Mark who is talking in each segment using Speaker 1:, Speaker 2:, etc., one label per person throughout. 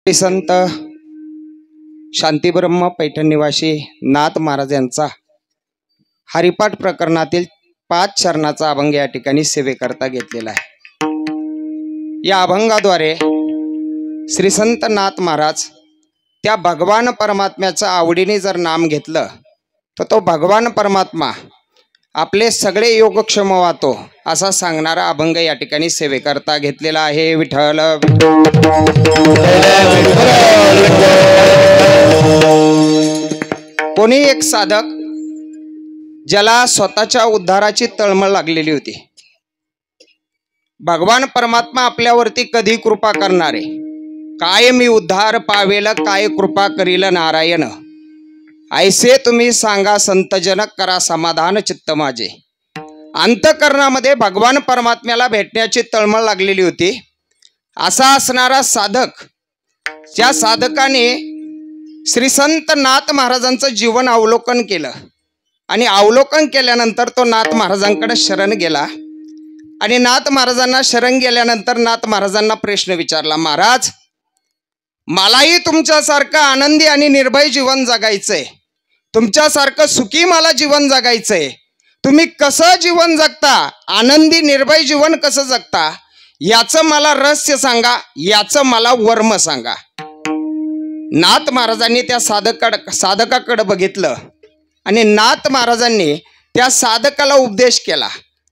Speaker 1: संत शांतीब्रह्म पैठण निवासी नाथ महाराज यांचा हरिपाठ प्रकरणातील 5 चरणाचा अभंग या ठिकाणी सेवेकरता घेतलेला आहे। या अभंगाद्वारे श्री संत नाथ महाराज त्या भगवान परमात्म्याचं आवडीने जर नाम घेतलं तर तो भगवान परमात्मा आपले सगळे योगक्षम वाहतो असा सांगणारा अभंग या ठिकाणी सेवेकरता घेतलेला आहे। विठ्ठल कोणी एक साधक ज्याला स्वतःच्या उद्धाराची तळमळ लागलेली होती, भगवान परमात्मा आपल्यावरती कधी कृपा करणारे, काय मी उद्धार पावेल, काय कृपा करील नारायण, ऐसे तुम्ही सांगा संतजनक, करा समाधान चित्त माझे। अंतःकरणामध्ये भगवान परमात्म्याला भेटण्याची तळमळ लागलेली होती। असा असणारा साधक, ज्या साधकाने श्री संत नाथ महाराजांचं जीवन अवलोकन केलं आणि अवलोकन केल्यानंतर तो नाथ महाराजांकडे शरण गेला आणि नाथ महाराजांना शरण गेल्यानंतर नाथ महाराजांना प्रश्न विचारला, महाराज मलाही तुमच्यासारखं आनंदी आणि निर्भय जीवन जगायचंय, तुमच्यासारखं सुखी मला जीवन जगायचंय, तुम्ही कसं जीवन जगता, आनंदी निर्भय जीवन कसं जगता, याचं मला रहस्य सांगा, याचं मला वर्म सांगा। नाथ महाराजांनी त्या साधकाकडे बघितलं आणि नाथ महाराजांनी त्या साधकाला उपदेश केला,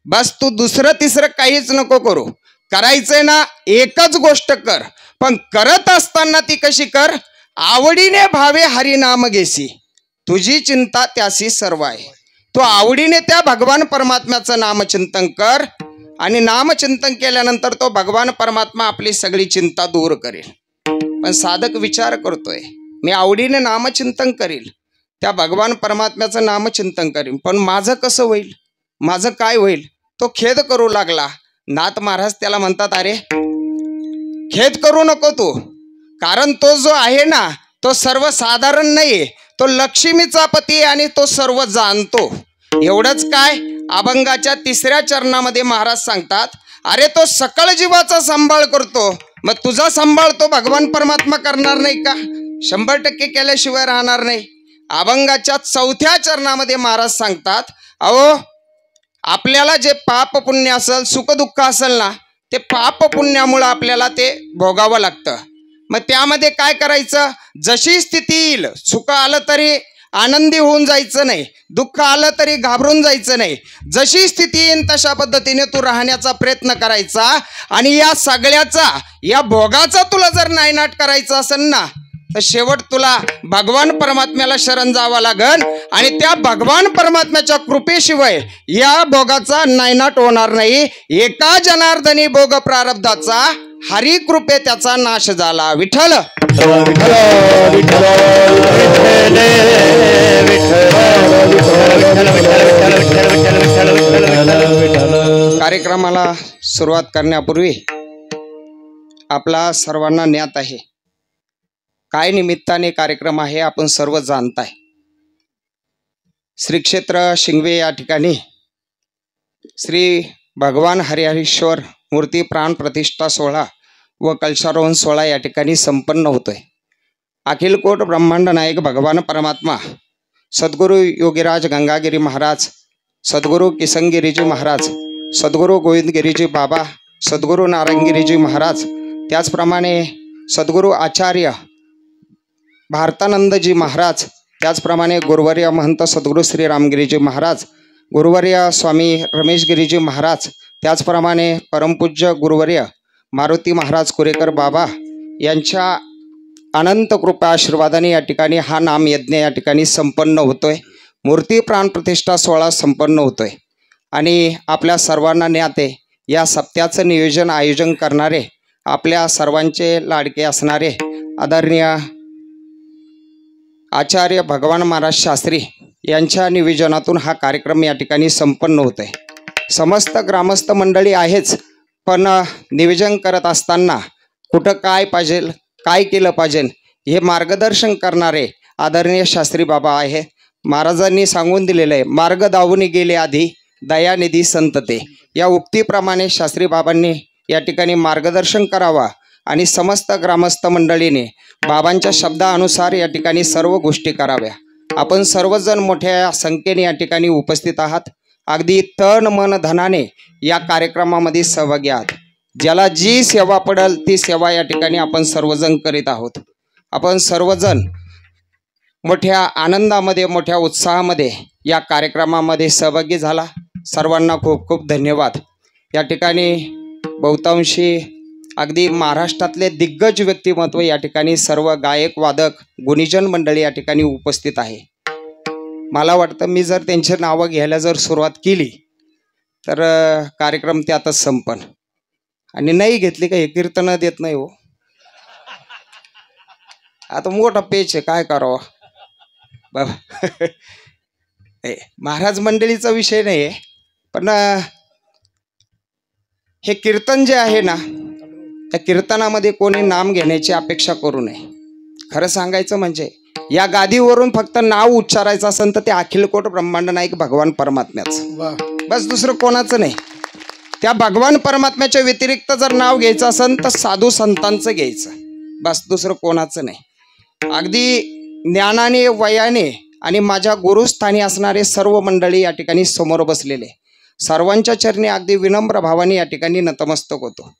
Speaker 1: बस तू दुसरं तिसरं काहीच नको करू, करायचंय ना एकच गोष्ट कर, पण करत असताना ती कशी कर, आवडीने भावे हरिनाम घेसी, तुझी चिंता त्यासी सर्व आहे। तो आवडीने त्या भगवान परमात्म्याचं नामचिंतन कर आणि नामचिंतन केल्यानंतर तो भगवान परमात्मा आपली सगळी चिंता दूर करेल। पण साधक विचार करतोय, मी आवडीने नामचिंतन करील, त्या भगवान परमात्म्याचं नामचिंतन करीन, पण माझं कसं होईल, माझं काय होईल, तो खेद करू लागला। नाथ महाराज त्याला म्हणतात, अरे खेद करू नको तू, कारण तो जो आहे ना तो सर्वसाधारण नाही, तो लक्ष्मीचा पती आणि तो सर्व जाणतो। एवढंच काय, अभंगाच्या 3ऱ्या चरणामध्ये महाराज सांगतात, अरे तो सकळ जीवाचा सांभाळ करतो, मग तुझा सांभाळ तो भगवान परमात्मा करणार नाही का? 100% केल्याशिवाय राहणार नाही। अभंगाच्या 4थ्या चरणामध्ये महाराज सांगतात, अहो आपल्याला जे पाप पुण्य असेल, सुख दुःख असेल ना, ते पाप पुण्यामुळे आपल्याला ते भोगावं लागतं। मग त्यामध्ये काय करायचं, जशी स्थिती येईल, सुख आलं तरी आनंदी होऊन जायचं नाही, दुःख आलं तरी घाबरून जायचं नाही, जशी स्थिती येईल तशा पद्धतीने तू राहण्याचा प्रयत्न करायचा आणि या सगळ्याचा, या भोगाचा तुला जर नायनाट करायचा असेल ना, तर शेवट तुला भगवान परमात्म्याला शरण जावं लागन आणि त्या भगवान परमात्म्याच्या कृपेशिवाय या भोगाचा नायनाट होणार नाही। एका जनार्दनी भोग प्रारब्धाचा, हरी कृपे त्याचा नाश झाला। विठ्ठल कार्यक्रमाला सुरुवात करण्यापूर्वी आपला सर्वांना ज्ञात आहे काय निमित्ताने कार्यक्रम आहे, आपण सर्व जाणताय। श्री क्षेत्र शिंगवे या ठिकाणी श्री भगवान हरिहरेश्वर मूर्ती प्राण प्रतिष्ठा सोहळा व कलशारोहण सोहळा या ठिकाणी संपन्न होतोय। अखिल कोट ब्रह्मांड नायक भगवान परमात्मा सद्गुरु योगीराज गंगागिरी महाराज, सद्गुरु किसनगिरीजी महाराज, सद्गुरु गोविंदगिरीजी बाबा, सद्गुरु नारायणगिरीजी महाराज, त्याचप्रमाणे सद्गुरु आचार्य भारतानंदजी महाराज, त्याचप्रमाणे गुरुवर्य महंत सद्गुरु श्री रामगिरीजी महाराज, गुरुवर्य स्वामी रमेशगिरीजी महाराज, त्याचप्रमाणे परमपूज्य गुरुवर्य मारुती महाराज कुरेकर बाबा यांच्या अनंत कृपा आशीर्वादाने या ठिकाणी हा नाम यज्ञ या ठिकाणी संपन्न होतोय। मूर्ती प्राण प्रतिष्ठा सोहळा संपन्न होतोय आणि आपल्या सर्वांना ज्ञात आहे, या सप्त्याचं नियोजन आयोजन करणारे आपल्या सर्वांचे लाडके असणारे आदरणीय आचार्य भगवान महाराज शास्त्री यांच्या नियोजनातून हा कार्यक्रम या ठिकाणी संपन्न होतोय। समस्त ग्रामस्थ मंडळी आहेच, पण नियोजन करत असताना कुठं काय पाहिजे, काय केलं पाहिजे हे मार्गदर्शन करणारे आदरणीय शास्त्री बाबा आहे। महाराजांनी सांगून दिलेलं आहे, मार्ग दावून गेले आधी दयानिधी संत ते, या उक्तीप्रमाणे शास्त्री बाबांनी या ठिकाणी मार्गदर्शन करावा आणि समस्त ग्रामस्थ मंडळीने बाबांच्या शब्दानुसार या ठिकाणी सर्व गोष्टी कराव्या। आपण सर्वजण मोठ्या संख्येने या ठिकाणी उपस्थित आहात। अगदी तन मन धनाने या कार्यक्रमामध्ये सहभागी आहात। ज्याला जी सेवा पडेल ती सेवा या ठिकाणी आपण सर्वजण करीत आहोत। आपण सर्वजण मोठ्या आनंदामध्ये मोठ्या उत्साहामध्ये या कार्यक्रमामध्ये सहभागी झाला। सर्वांना खूप खूप धन्यवाद। या ठिकाणी बहुतांशी अगदी महाराष्ट्रातले दिग्गज व्यक्तिमत्व या ठिकाणी सर्व गायक वादक गुणीजन मंडळी या ठिकाणी उपस्थित आहे। मला वाटतं मी जर त्यांची नावं घ्यायला जर सुरुवात केली तर कार्यक्रम त्यातच संपन, आणि नाही घेतली का हे कीर्तन देत नाही हो। आता मोठा पेच आहे, काय करावं बाबा। महाराज मंडळीचा विषय नाही आहे, पण हे कीर्तन जे आहे ना, त्या कीर्तनामध्ये कोणी नाम घेण्याची अपेक्षा करू नये। खरं सांगायचं म्हणजे या गादीवरून फक्त नाव उच्चारायचं असेल तर ते अखिलकोट ब्रह्मांड नायक भगवान परमात्म्याचं, बस दुसरं कोणाचं नाही। त्या भगवान परमात्म्याच्या व्यतिरिक्त जर नाव घ्यायचं असेल तर साधू संतांचं घ्यायचं, बस दुसरं कोणाचं नाही। अगदी ज्ञानाने वयाने आणि माझ्या गुरुस्थानी असणारे सर्व मंडळी या ठिकाणी समोर बसलेले, सर्वांच्या चरणी अगदी विनम्र भावाने या ठिकाणी नतमस्तक होतो।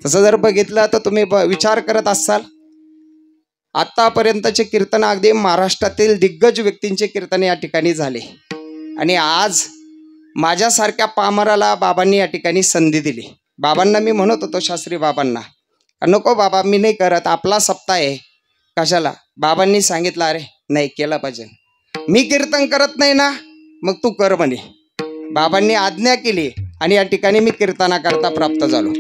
Speaker 1: तसं जर बघितलं तर तुम्ही विचार करत असाल आतापर्यंतचे कीर्तन अगदी महाराष्ट्रातील दिग्गज व्यक्तींचे कीर्तन या ठिकाणी झाले, आणि आज माझ्यासारख्या पामराला बाबांनी या ठिकाणी संधी दिली। बाबांना मी म्हणत होतो, शास्त्री बाबांना, नको बाबा मी नाही करत, आपला सप्ताह आहे, कशाला। बाबांनी सांगितलं अरे नाही केलं पाहिजे, मी कीर्तन करत नाही ना, मग तू कर म्हणे। बाबांनी आज्ञा केली आणि या ठिकाणी मी कीर्तनाकरता प्राप्त झालो।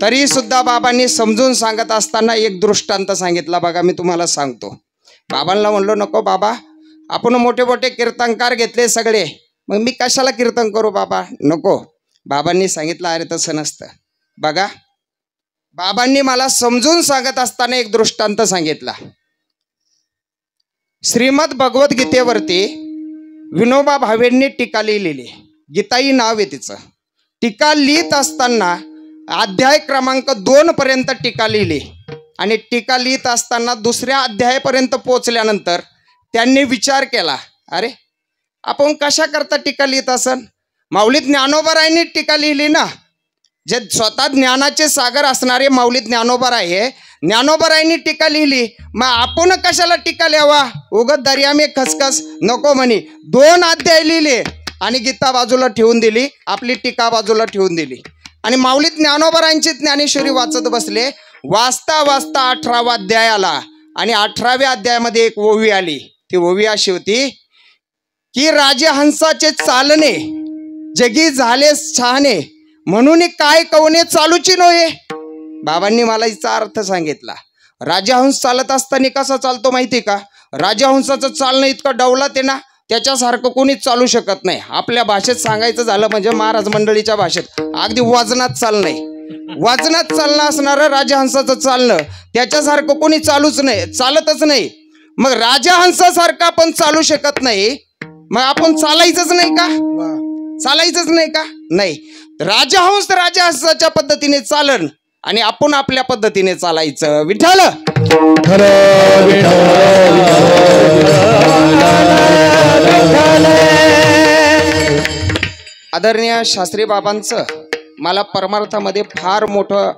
Speaker 1: तरी सुद्धा बाबांनी समजून सांगत असताना एक दृष्टांत सांगितला बघा, मी तुम्हाला सांगतो। बाबांना म्हणलो नको बाबा, आपण मोठे मोठे कीर्तनकार घेतले सगळे, मग मी कशाला कीर्तन करू बाबा, नको। बाबांनी सांगितलं अरे तसं नसतं बघा। बाबांनी मला समजून सांगत असताना एक दृष्टांत सांगितला। श्रीमद भगवद्गीतेवरती विनोबा भावेंनी टीका लिहिलेली, गीताई नाव आहे तिचं। टीका लिहित असताना अध्याय क्रमांक 2 पर्यंत टीका लिहिली, आणि टीका लिहित असताना दुसऱ्या अध्यायापर्यंत पोहोचल्यानंतर त्यांनी विचार केला, अरे आपण कशा करता टीका लिहित असन, माऊली ज्ञानोबारायांनी टीका लिहिली ना, जे स्वतः ज्ञानाचे सागर असणारे माऊली ज्ञानोबाराय, ज्ञानोबारायांनी टीका लिहिली, मग आपण कशाला टीका लिहावा, उगत दर्या में खसखस नको म्हणे। 2 अध्याय लिहिले आणि गीता बाजूला ठेवून दिली, आपली टीका बाजूला ठेवून दिली, आणि माऊली ज्ञानोबारायांची ज्ञानेश्वरी वाचत बसले। वाचता वाचता 18वा अध्याय आला, आणि 18व्या अध्यायामध्ये एक ओवी आली। ती ओवी अशी होती की राजहंसाचे चालणे जगी झाले छाने, म्हणून काय कवने चालूची नव्हे। बाबांनी मला याचा अर्थ सांगितला। राजहंस चालत असताना कसा चालतो माहिती का, राजहंसाचं चालणं इतकं डवलात आहे ना, त्याच्यासारखं कोणीच चालू शकत नाही। आपल्या भाषेत सांगायचं झालं म्हणजे महाराज मंडळीच्या भाषेत अगदी वजनात चालणं, वजनात चालणं असणारं राजहंसाचं चालणं, त्याच्यासारखं कोणी चालतच नाही। मग राजहंसासारखं आपण चालू शकत नाही, मग आपण चालायचंच नाही का, चालायचंच नाही का, नाही। राजहंस राजहंसाच्या पद्धतीने चालन आणि आपण आपल्या पद्धतीने चालायचं। विठ्ठल आदरणीय शास्त्री बाबांचं मला परमार्थामध्ये फार मोठं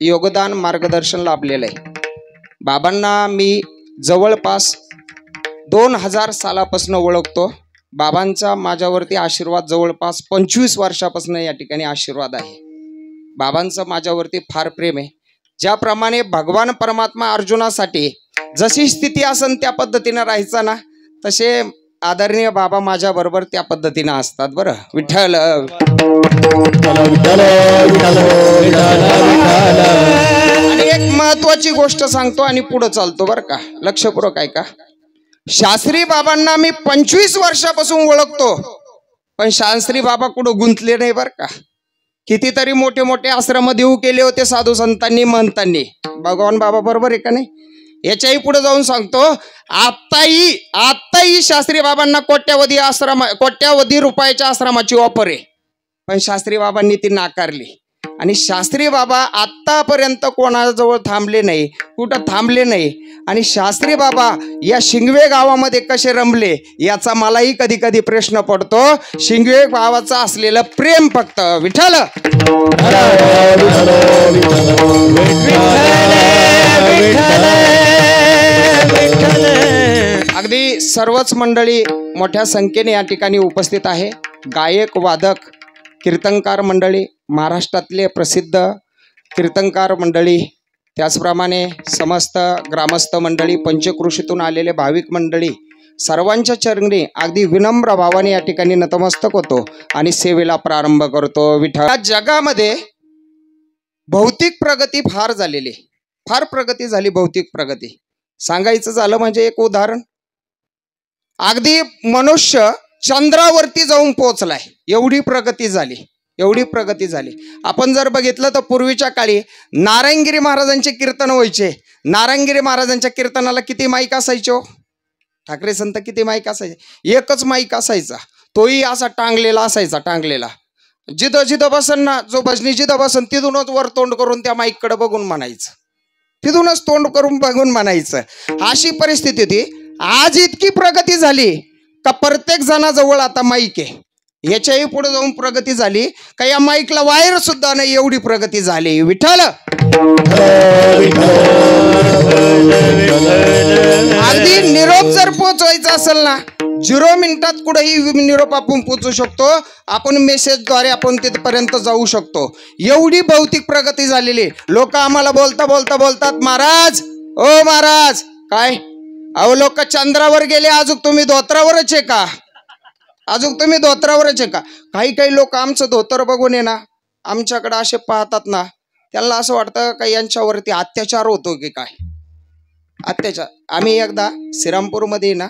Speaker 1: योगदान मार्गदर्शन लाभलेलं आहे। बाबांना मी जवळपास 2000 सालापासून ओळखतो। बाबांचा माझ्यावरती आशीर्वाद जवळपास 25 वर्षापासून या ठिकाणी आशीर्वाद आहे। बाबांचं माझ्यावरती फार प्रेम आहे। ज्याप्रमाणे भगवान परमात्मा अर्जुनासाठी जशी स्थिती असन त्या पद्धतीने राहायचा ना, तसे आदरणीय बाबा माझ्या बरोबर त्या पद्धतीने असतात। बरं विठ्ठल। आणि एक महत्वाची गोष्ट सांगतो आणि पुढे चालतो बरं का, लक्षपूर्वक ऐका। शास्त्री बाबांना मी 25 वर्षापासून ओळखतो, पण शास्त्री बाबा कुठं गुंतले नाही बरं का। कितीतरी मोठे मोठे आश्रम देऊ केले होते साधू संतांनी महंतांनी, भगवान बाबा बरोबर आहे का नाही। याच्याही पुढे जाऊन सांगतो, आत्ताही शास्त्री बाबांना कोट्यावधी रुपयाच्या आश्रमाची ऑफर आहे, पण शास्त्री बाबांनी ती नाकारली। आणि शास्त्री बाबा आत्तापर्यंत कोणाजवळ थांबले नाही, कुठं थांबले नाही. आणि शास्त्री बाबा या शिंगवे गावामध्ये कसे रमले याचा मलाही कधी कधी प्रश्न पडतो. शिंगवे गावाचं असलेलं प्रेम फक्त विठ्ठल. अगदी सर्वच मंडळी मोठ्या संख्येने या ठिकाणी उपस्थित आहे. गायक, वादक, कीर्तनकार मंडळी, महाराष्ट्रातले प्रसिद्ध कीर्तनकार मंडळी, त्याचप्रमाणे समस्त ग्रामस्थ मंडळी, पंचकृषीतून आलेले भाविक मंडळी, सर्वांच्या चरणी अगदी विनम्र भावाने या ठिकाणी नतमस्तक होतो आणि सेवेला प्रारंभ करतो. विठ्ठल. जगामध्ये भौतिक प्रगती फार झालेली, फार प्रगती झाली, भौतिक प्रगती. सांगायचं झालं म्हणजे एक उदाहरण, अगदी मनुष्य चंद्रावरती जाऊन पोहोचलाय, एवढी प्रगती झाली, एवढी प्रगती झाली. आपण जर बघितलं तर पूर्वीच्या काळी नारायणगिरी महाराजांचे कीर्तन व्हायचे. नारायणगिरी महाराजांच्या कीर्तनाला किती माईक असायचे हो? ठाकरे संत किती माईक असायचे? एकच माईक असायचा, तोही असा टांगलेला असायचा, टांगलेला. जिथं जिथं बसन ना, जो भजनी जिथं बसन तिथूनच वर तोंड करून त्या माईककडे बघून म्हणायचं, तिथूनच तोंड करून बघून म्हणायचं. अशी परिस्थिती होती. आज इतकी प्रगती झाली का प्रत्येक जणाजवळ आता माईक आहे. याच्याही पुढे जाऊन प्रगती झाली का या माईकला वायर सुद्धा नाही, एवढी प्रगती झाली. विठ्ठल. अगदी निरोप जर पोचवायचा असेल ना, 0 मिनिटात कुठेही निरोप आपण पोचू शकतो. आपण मेसेजद्वारे आपण तिथपर्यंत जाऊ शकतो. एवढी भौतिक प्रगती झालेली. लोक आम्हाला बोलता बोलता बोलतात, महाराज, ओ महाराज, काय अहो लोक चंद्रावर गेले, अजून तुम्ही धोत्रावरच आहे का? अजून तुम्ही धोत्रावरच आहे का? काही काही लोक आमचं धोतर बघून आहे ना, आमच्याकडे असे पाहतात ना, त्यांना असं वाटतं का यांच्यावरती अत्याचार होतो की काय, अत्याचार. आम्ही एकदा श्रीरामपूरमध्ये ना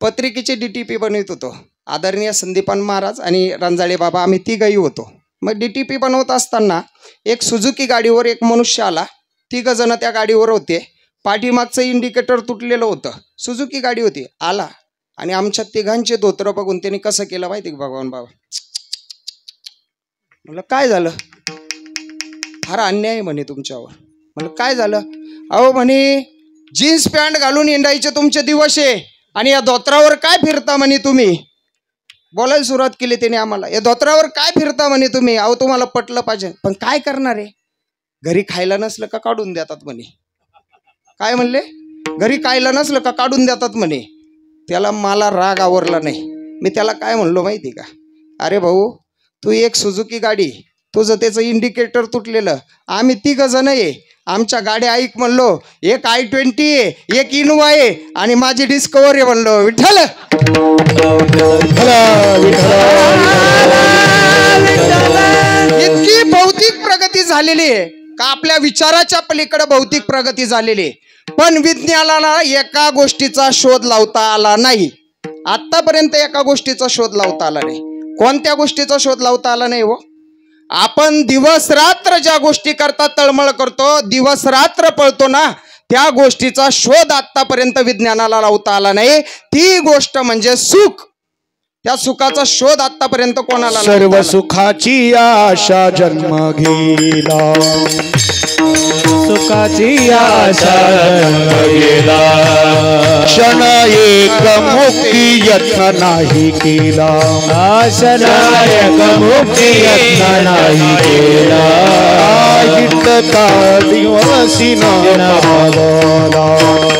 Speaker 1: पत्रिकेची DTP बनवत होतो. आदरणीय संदीपान महाराज आणि रंजाळे बाबा, आम्ही तिघही होतो. मग DTP बनवत असताना एक सुझुकी गाडीवर एक मनुष्य आला. 3 जण त्या गाडीवर होते. पाठीमागचं इंडिकेटर तुटलेलं होतं, सुझुकी गाडी होती. आला आणि आमच्या तिघांचे धोत्र बघून त्यांनी कसं केलं माहिती का, भगवान बाबा. म्हणलं काय झालं? फार अन्याय म्हणे तुमच्यावर. म्हणलं काय झालं? अहो म्हणे जीन्स पॅन्ट घालून हिंडायचे तुमचे दिवस आहे आणि या धोत्रावर काय फिरता म्हणे तुम्ही. बोलायला सुरुवात केली त्याने आम्हाला, या धोत्रावर काय फिरता म्हणे तुम्ही. अहो तुम्हाला पटलं पाहिजे, पण काय करणार आहे, घरी खायला नसलं का काढून देतात म्हणे. काय म्हणले? घरी खायला नसलं का काढून देतात म्हणे. त्याला मला राग आवरला नाही. मी त्याला काय म्हणलो माहिती का, अरे भाऊ तू एक सुझुकी गाडी, तुझं त्याचं इंडिकेटर तुटलेलं, आम्ही 3 जण आहे, आमच्या गाड्या ऐक म्हणलो, एक I-20 आहे, एक इनोवा आहे आणि माझी डिस्कवर आहे म्हणलो. विठ्ठल. इतकी भौतिक प्रगती झालेली आहे का आपल्या विचाराच्या पलीकडे भौतिक प्रगती झालेली. पण विज्ञानाला एका गोष्टीचा शोध लावता आला नाही. आतापर्यंत एका गोष्टीचा शोध लावता आला नाही. कोणत्या गोष्टीचा शोध लावता आला नाही हो? आपण दिवस रात्र ज्या गोष्टी करता तळमळ करतो, दिवस रात्र पळतो ना, त्या गोष्टीचा शोध आतापर्यंत विज्ञानाला लावता आला नाही. ती गोष्ट म्हणजे सुख. त्या सुखाचा शोध आतापर्यंत कोणाला?
Speaker 2: सर्व सुखाची आशा जन्म घेला, सुखाची आशा गेला, क्षण एक मुक्ती यत्न नाही केला, क्षण एक मुक्ती यत्न नाही केला, हिंडता दिवसी न पावला,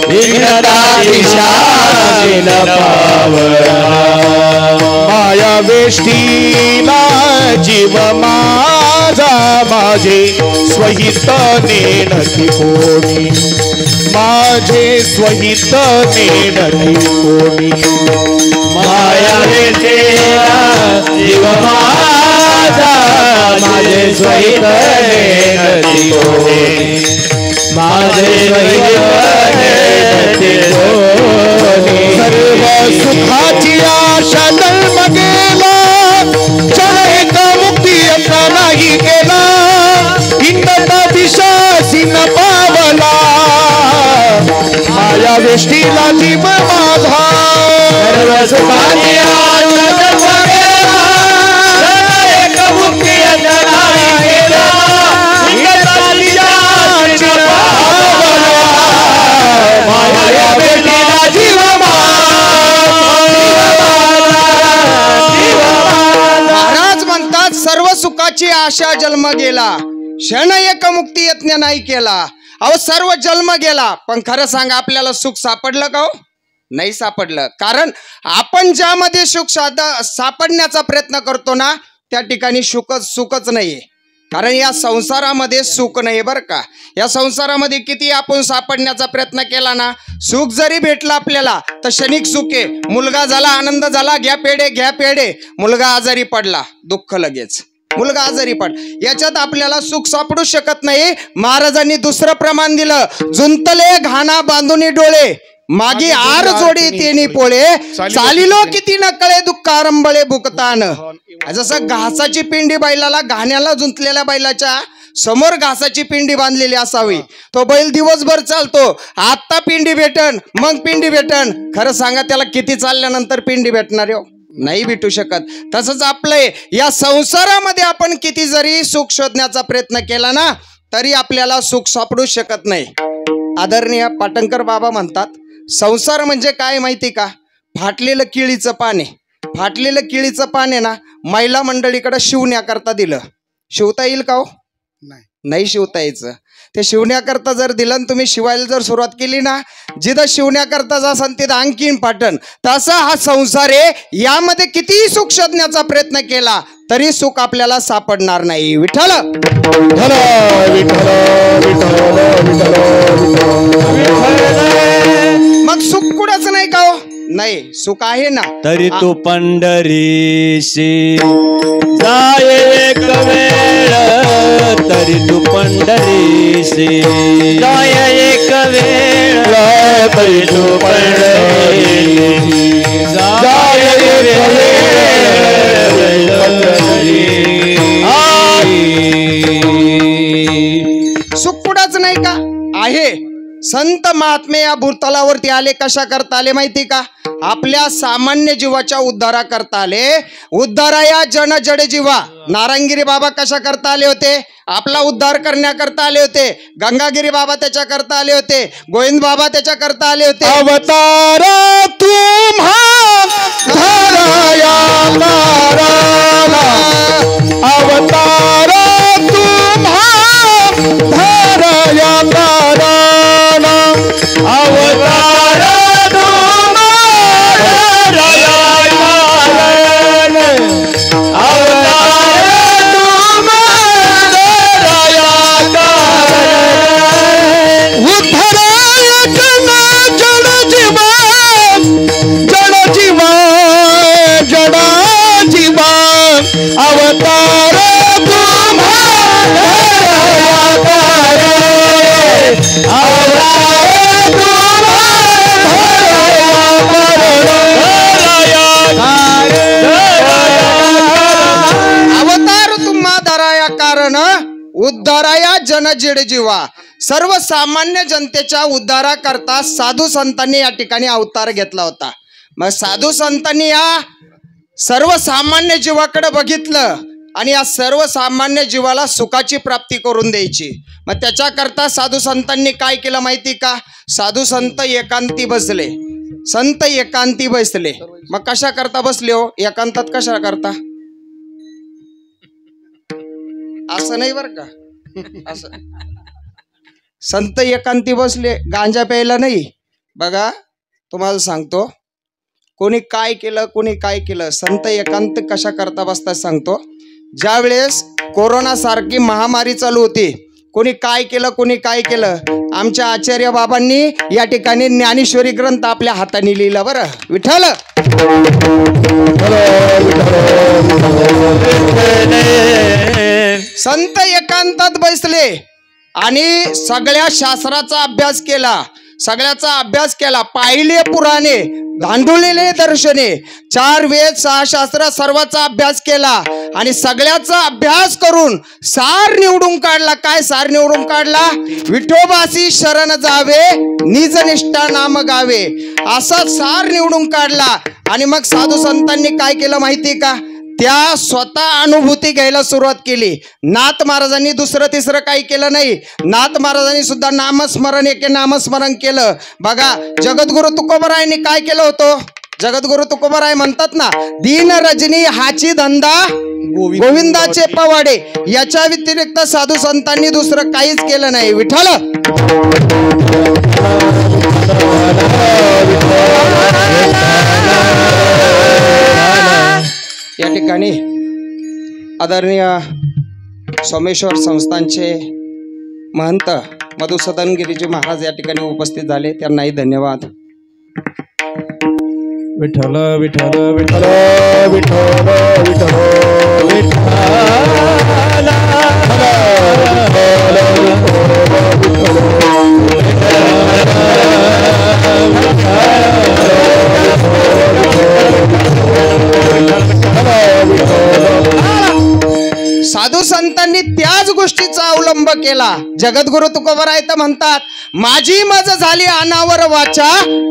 Speaker 2: हिंडता दिशासी न पावला, माया वेष्टीला जीव माझा माझे स्वहित नेणती कोणी, माझे स्वहित नेणती कोणी, माया वेष्टीला जीव माझा माझे स्वहित नेणती कोणी, माझे स्वहित नेणती कोणी. सर्व सुखाची आशा जन्म गेला, क्षण एक मुक्ती यत्न नाही केला, हिंडता दिशासी न पावला, माया वेष्टीला जीव माझा. सर्व सुखाची आशा जन्म गेला, क्षण एक मुक्ती
Speaker 1: आशा जन्म गेला, क्षण एक मुक्ती यत्न नाही केला. अहो सर्व जन्म गेला, पण खरं सांगा आपल्याला सुख सापडलं का हो? नाही सापडलं. कारण आपण ज्यामध्ये सुख सापडण्याचा प्रयत्न करतो ना, त्या ठिकाणी सुखच नाहीये. कारण या संसारामध्ये सुख नाही बरं का. या संसारामध्ये किती आपण सापडण्याचा प्रयत्न केला ना, सुख जरी भेटलं आपल्याला तर क्षणिक सुख आहे. मुलगा झाला, आनंद झाला, घ्या पेढे. मुलगा आजारी पडला, दुःख लगेच. मुलगा आजारी पड, याच्यात आपल्याला सुख सापडू शकत नाही. महाराजांनी दुसरं प्रमाण दिलं, जुंतले घाना बांधुनी डोळे, मागी आर जोडी तेनी पोळे, चालिलो किती नकळे दुःख आरंभळे भुकतान. जसं घासाची पिंडी बैलाला, घाण्याला जुंतलेल्या बैलाच्या समोर घासाची पिंडी बांधलेली असावी. तो बैल दिवसभर चालतो, आता पिंडी भेटन मग पिंडी भेटन. खरं सांगा त्याला किती चालल्यानंतर पिंडी भेटणार हो? नाही भेटू शकत. तसंच आपलं या संसारामध्ये आपण किती जरी सुख शोधण्याचा प्रयत्न केला ना, तरी आपल्याला सुख सापडू शकत नाही. आदरणीय पाटणकर बाबा म्हणतात, संसार म्हणजे काय माहिती का? फाटलेलं केळीचं पान आहे. फाटलेलं केळीचं पान आहे ना, महिला मंडळीकडे शिवण्याकरता दिलं. शिवता येईल का हो? नाही शिवता यायचं. ते शिवण्याकरता जर दिलं आणि तुम्ही शिवायला जर सुरुवात केली ना, जिथं शिवण्याकरता जासान तिथं आणखीन फाटन. तसा हा संसार आहे, यामध्ये कितीही सुख शोधण्याचा प्रयत्न केला तरी सुख आपल्याला सापडणार नाही. विठ्ठल मग सुख कुठंच नाही का हो? नाही, सुख आहे ना.
Speaker 2: तरी तू पंढरीशी जाय एक वेळ, तरी तू पंढरीशी जाय एक वेळ, तरी तू पंढरीशी जाय एक वेळ.
Speaker 1: सुख कुठंच नाही का? आहे. संत महात्मे या भूतलावरती आले कशा करता आले माहिती का? आपल्या सामान्य जीवाच्या उद्धारा करता आले. उद्धाराया जन जड जीवा. नारायणगिरी बाबा कशा करता आले होते? आपला उद्धार करण्याकरता आले होते. गंगागिरी बाबा त्याच्या करता आले होते. गोविंद बाबा त्याच्या करता आले होते.
Speaker 2: अवतार तुम्हा धराया तारा, अवतार तुम्हा धराया तारा, अवतार तुम्हारा अवतार तुम्हारा उद्धराय जन जड जीवा, जड जीवा, जडा जीवा, अवतार तुम्हारा
Speaker 1: अवतार तुम्हा धराया कारण उद्धाराया जन जड जीवा. सर्वसामान्य जनतेच्या उद्धाराकरता साधू संतांनी या ठिकाणी अवतार घेतला होता. मग साधू संतांनी या सर्वसामान्य जीवाकडे बघितलं आणि या सर्वसामान्य जीवाला सुखाची प्राप्ती करून द्यायची. मग त्याच्याकरता साधू संतांनी काय केलं माहिती का? साधू संत एकांती बसले. संत एकांती बसले. मग कशा करता बसले हो? एकांतात कशा करता? असं नाही बर का. असं संत एकांती बसले, गांजा प्यायला नाही. बघा तुम्हाला सांगतो, कोणी काय केलं कोणी काय केलं. संत एकांत कशा करता बसतात सांगतो. ज्या वेळेस कोरोना सारखी महामारी चालू होती, कोणी काय केलं कोणी काय केलं. आमच्या आचार्य बाबांनी या ठिकाणी ज्ञानेश्वरी ग्रंथ आपल्या हाताने लिहिला. बरं विठ्ठल. संत एकांतात बसले आणि सगळ्या शास्त्राचा अभ्यास केला. सगळ्याचा अभ्यास केला. पाहिले पुराणे, धांडुलेले दर्शने, 4 वेद 6 शास्त्र सर्वाचा अभ्यास केला आणि सगळ्याचा अभ्यास करून सार निवडून काढला. काय सार निवडून काढला? विठोबासी शरण जावे, निजनिष्ठा नाम गावे, असा सार निवडून काढला. आणि मग साधू संतांनी काय केलं माहिती का? त्या स्वतः अनुभूती घ्यायला सुरुवात केली. नाथ महाराजांनी दुसरं तिसरं काही केलं नाही. नाथ महाराजांनी सुद्धा नामस्मरण नामस्मरण केलं. बघा जगद्गुरु तुकोबारायांनी काय केलं होतं? जगद्गुरु तुकोबाराय म्हणतात ना, दीन रजनी हाची धंदा गोविंदाचे पवाडे. याच्या व्यतिरिक्त साधू संतांनी दुसरं काहीच केलं नाही. विठ्ठल या ठिकाणी आदरणीय सोमेश्वर संस्थानचे महंत मधुसूदन गिरीजी महाराज या ठिकाणी उपस्थित झाले. त्यांनाही धन्यवाद.
Speaker 2: विठ्ठल विठ्ठल विठ्ठल विठ्ठल विठ्ठल
Speaker 1: साधू संतांनी त्याच गोष्टीचा अवलंब केला. जगद्गुरु तुकोबाराय तर म्हणतात, माझी मज झाली अनावर वाचा,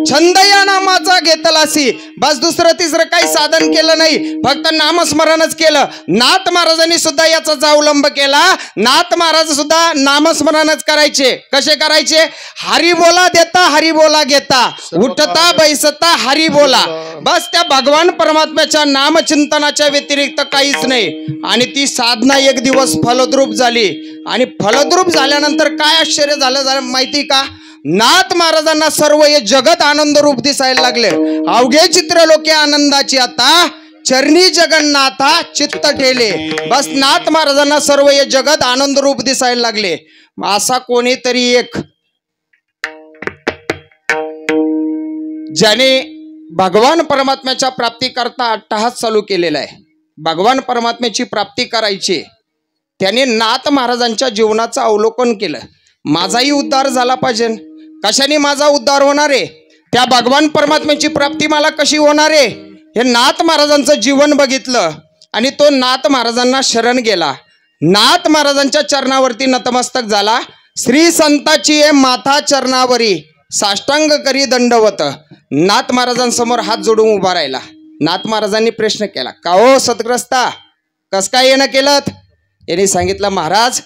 Speaker 1: छंद या नामाचा घेतलासी. बस दुसरं तिसरं काही साधन केलं नाही, फक्त नामस्मरणच केलं. नाथ महाराजांनी सुद्धा याचा अवलंब केला. नाथ महाराज सुद्धा नामस्मरणच करायचे. कसे करायचे? हरी बोला देता हरी बोला घेता, उठता बैसता हरी बोला. बस त्या भगवान परमात्म्याच्या नामचिंतनाच्या व्यतिरिक्त काहीच नाही. आणि ती साधना एक दिवस फलद्रूप झाली. आणि फलद्रूप झाल्यानंतर काय आश्चर्य झालं माहिती का? नाथ महाराजांना सर्व हे जगत आनंद रूप दिसायला लागले. अवघे चित्र लोके आनंदाची आता, चरणी जगन्नाथा चित्त ठेले. बस नाथ महाराजांना सर्व हे जगत आनंद रूप दिसायला लागले. असा कोणीतरी एक ज्याने भगवान परमात्म्याच्या प्राप्तीकरता अट्टहास चालू केलेला आहे, भगवान परमात्म्याची प्राप्ती करायची, त्याने नाथ महाराजांच्या जीवनाचं अवलोकन केलं. माझाही उद्धार झाला पाहिजे. कशाने माझा उद्धार होणार आहे? त्या भगवान परमात्म्याची प्राप्ती मला कशी होणार आहे? हे नाथ महाराजांचं जीवन बघितलं आणि तो नाथ महाराजांना शरण गेला. नाथ महाराजांच्या चरणावरती नतमस्तक झाला. श्री संताची माथा चरणावरी साष्टांग करी दंडवत. नाथ महाराजांसमोर हात जोडून उभा राहिला. नाथ महाराजांनी प्रश्न केला, का हो सद्ग्रस्ता, कस काय येणं केलं? यांनी सांगितलं, महाराज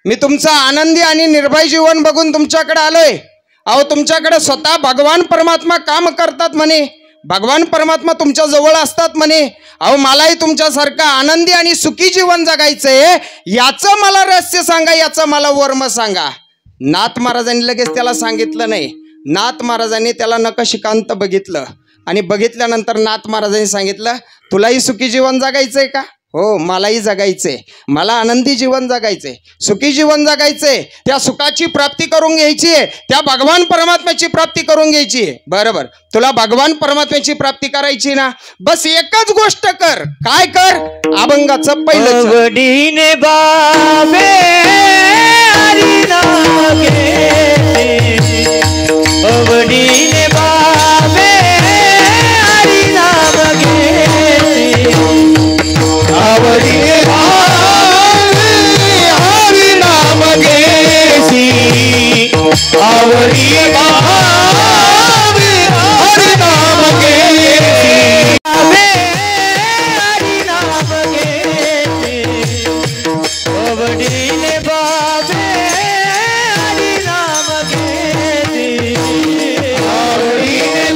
Speaker 1: मी तुमचं आनंदी आणि निर्भय जीवन बघून तुमच्याकडे आलोय. अहो तुमच्याकडे स्वतः भगवान परमात्मा काम करतात म्हणे, भगवान परमात्मा तुमच्या जवळ असतात म्हणे. अहो मलाही तुमच्यासारखं आनंदी आणि सुखी जीवन जगायचंय, याचं मला रहस्य सांगा, याचं मला वर्म सांगा. नाथ महाराजांनी लगेच त्याला सांगितलं नाही. नाथ महाराजांनी त्याला नखशिखांत बघितलं आणि बघितल्यानंतर नाथ महाराजांनी सांगितलं, तुलाही सुखी जीवन जगायचंय का? हो मलाही जगायचंय. मला आनंदी जीवन जगायचंय, सुखी जीवन जगायचंय. त्या सुखाची प्राप्ती करून घ्यायची आहे, त्या भगवान परमात्म्याची प्राप्ती करून घ्यायची आहे. बरोबर, तुला भगवान परमात्म्याची प्राप्ती करायची ना, बस एकच गोष्ट कर. काय कर? अभंगाचं पहिलं
Speaker 2: वडीने बाबे हरी नाम घेते, वडीने बाबे हरी नाम घेते, आवडी हरी नाम घेसी, आवडी हरी नाम घेसी, हरी नाम घेसी, आवडीने बाबे हरी नाम घेसी, आवडीने बाबे हरी नाम घेसी, आवडी बाबे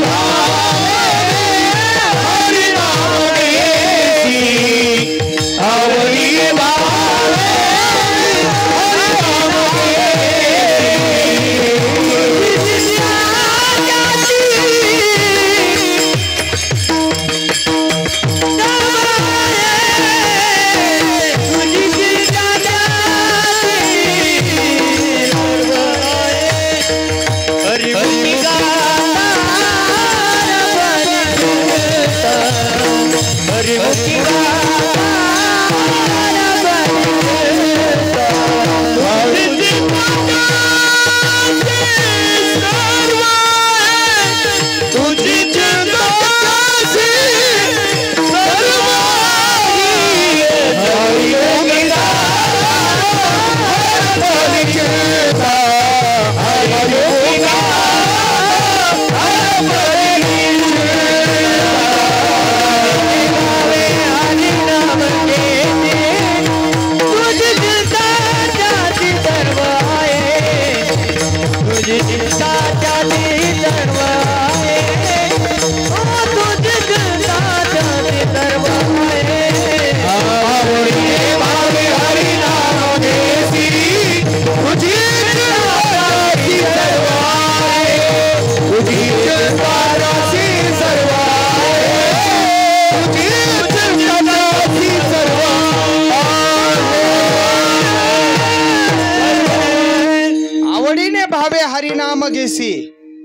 Speaker 1: नाम घेसी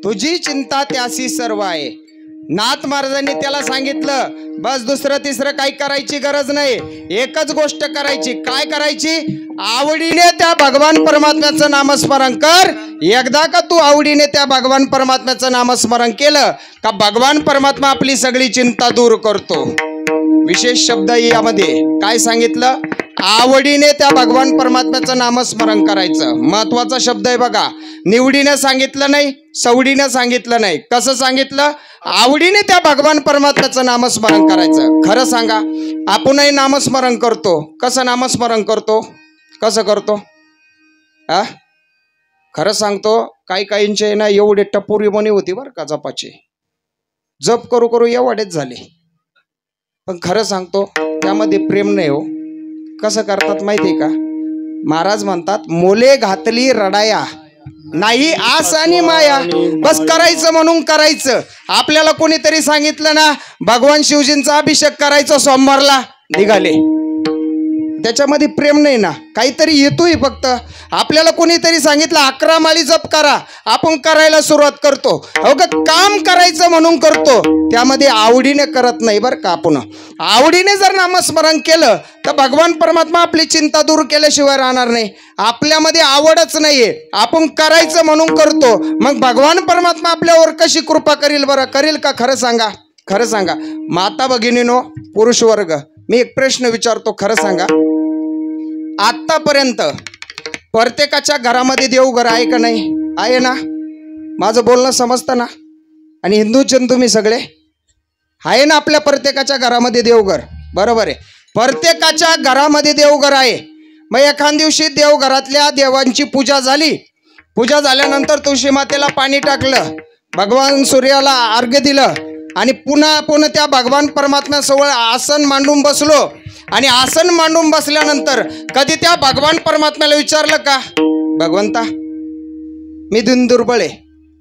Speaker 1: तुझी चिंता त्यासी सर्व आहे. नाथ महाराजांनी त्याला सांगितलं बस दुसरं तिसरं काही करायची गरज नाही, एकच गोष्ट करायची. काय करायची? आवडीने त्या भगवान परमात्म्याचं नामस्मरण कर. एकदा का तू आवडीने त्या भगवान परमात्म्याचं नामस्मरण केलं का भगवान परमात्मा आपली सगळी चिंता दूर करतो. विशेष शब्द यामध्ये काय सांगितलं? आवडीने त्या भगवान परमात्म्याचं नामस्मरण करायचं. महत्वाचा शब्द आहे बघा. निवडीने सांगितलं नाही, सवडीने सांगितलं नाही. कसं सांगितलं? आवडीने त्या भगवान परमात्म्याचं नामस्मरण करायचं. खरं सांगा, आपणही नामस्मरण करतो. कसं नामस्मरण करतो? कसं करतो? खरं सांगतो, काही काहींचे ना एवढे टपोरी मनी होती बरं का जपाची, जप करू करू एवढेच झाले. पण खरं सांगतो त्यामध्ये प्रेम नाही हो. कसं करतात माहितीये का? महाराज म्हणतात मोले घातली रडाया नाही आस आणि माया. बस करायचं म्हणून करायचं. आपल्याला कोणीतरी सांगितलं ना भगवान शिवजींचा अभिषेक करायचा सोमवारला, निघाले. त्याच्यामध्ये प्रेम नाही ना, काहीतरी येतोय फक्त. आपल्याला कोणीतरी सांगितलं 11 माळी जप करा, आपण करायला सुरुवात करतो. अवघ काम करायचं म्हणून करतो, त्यामध्ये आवडीने करत नाही बरं का. आपण आवडीने जर नामस्मरण केलं तर भगवान परमात्मा आपली चिंता दूर केल्याशिवाय राहणार नाही. आपल्यामध्ये आवडच नाहीये, आपण करायचं म्हणून करतो. मग भगवान परमात्मा आपल्यावर कशी कृपा करील बरं? करील का? खरं सांगा, खरं सांगा. माता भगिनीनो, पुरुष वर्ग, मी एक प्रश्न विचारतो, खरं सांगा. आतापर्यंत प्रत्येकाच्या घरामध्ये देवघर आहे का नाही? आहे ना? माझं बोलणं समजतं ना? आणि हिंदूजन तुम्ही सगळे आहे ना? आपल्या प्रत्येकाच्या घरामध्ये देवघर, बरोबर आहे. प्रत्येकाच्या घरामध्ये देवघर आहे. मग एखाद दिवशी देवघरातल्या देवांची पूजा झाली. पूजा झाल्यानंतर तुळशी मातेला पाणी टाकलं, भगवान सूर्याला अर्घ्य दिलं आणि पुन्हा त्या भगवान परमात्म्याजवळ आसन मांडून बसलो. आणि आसन मांडून बसल्यानंतर कधी त्या भगवान परमात्म्याला विचारलं का, भगवंता मी दुर्बळ आहे,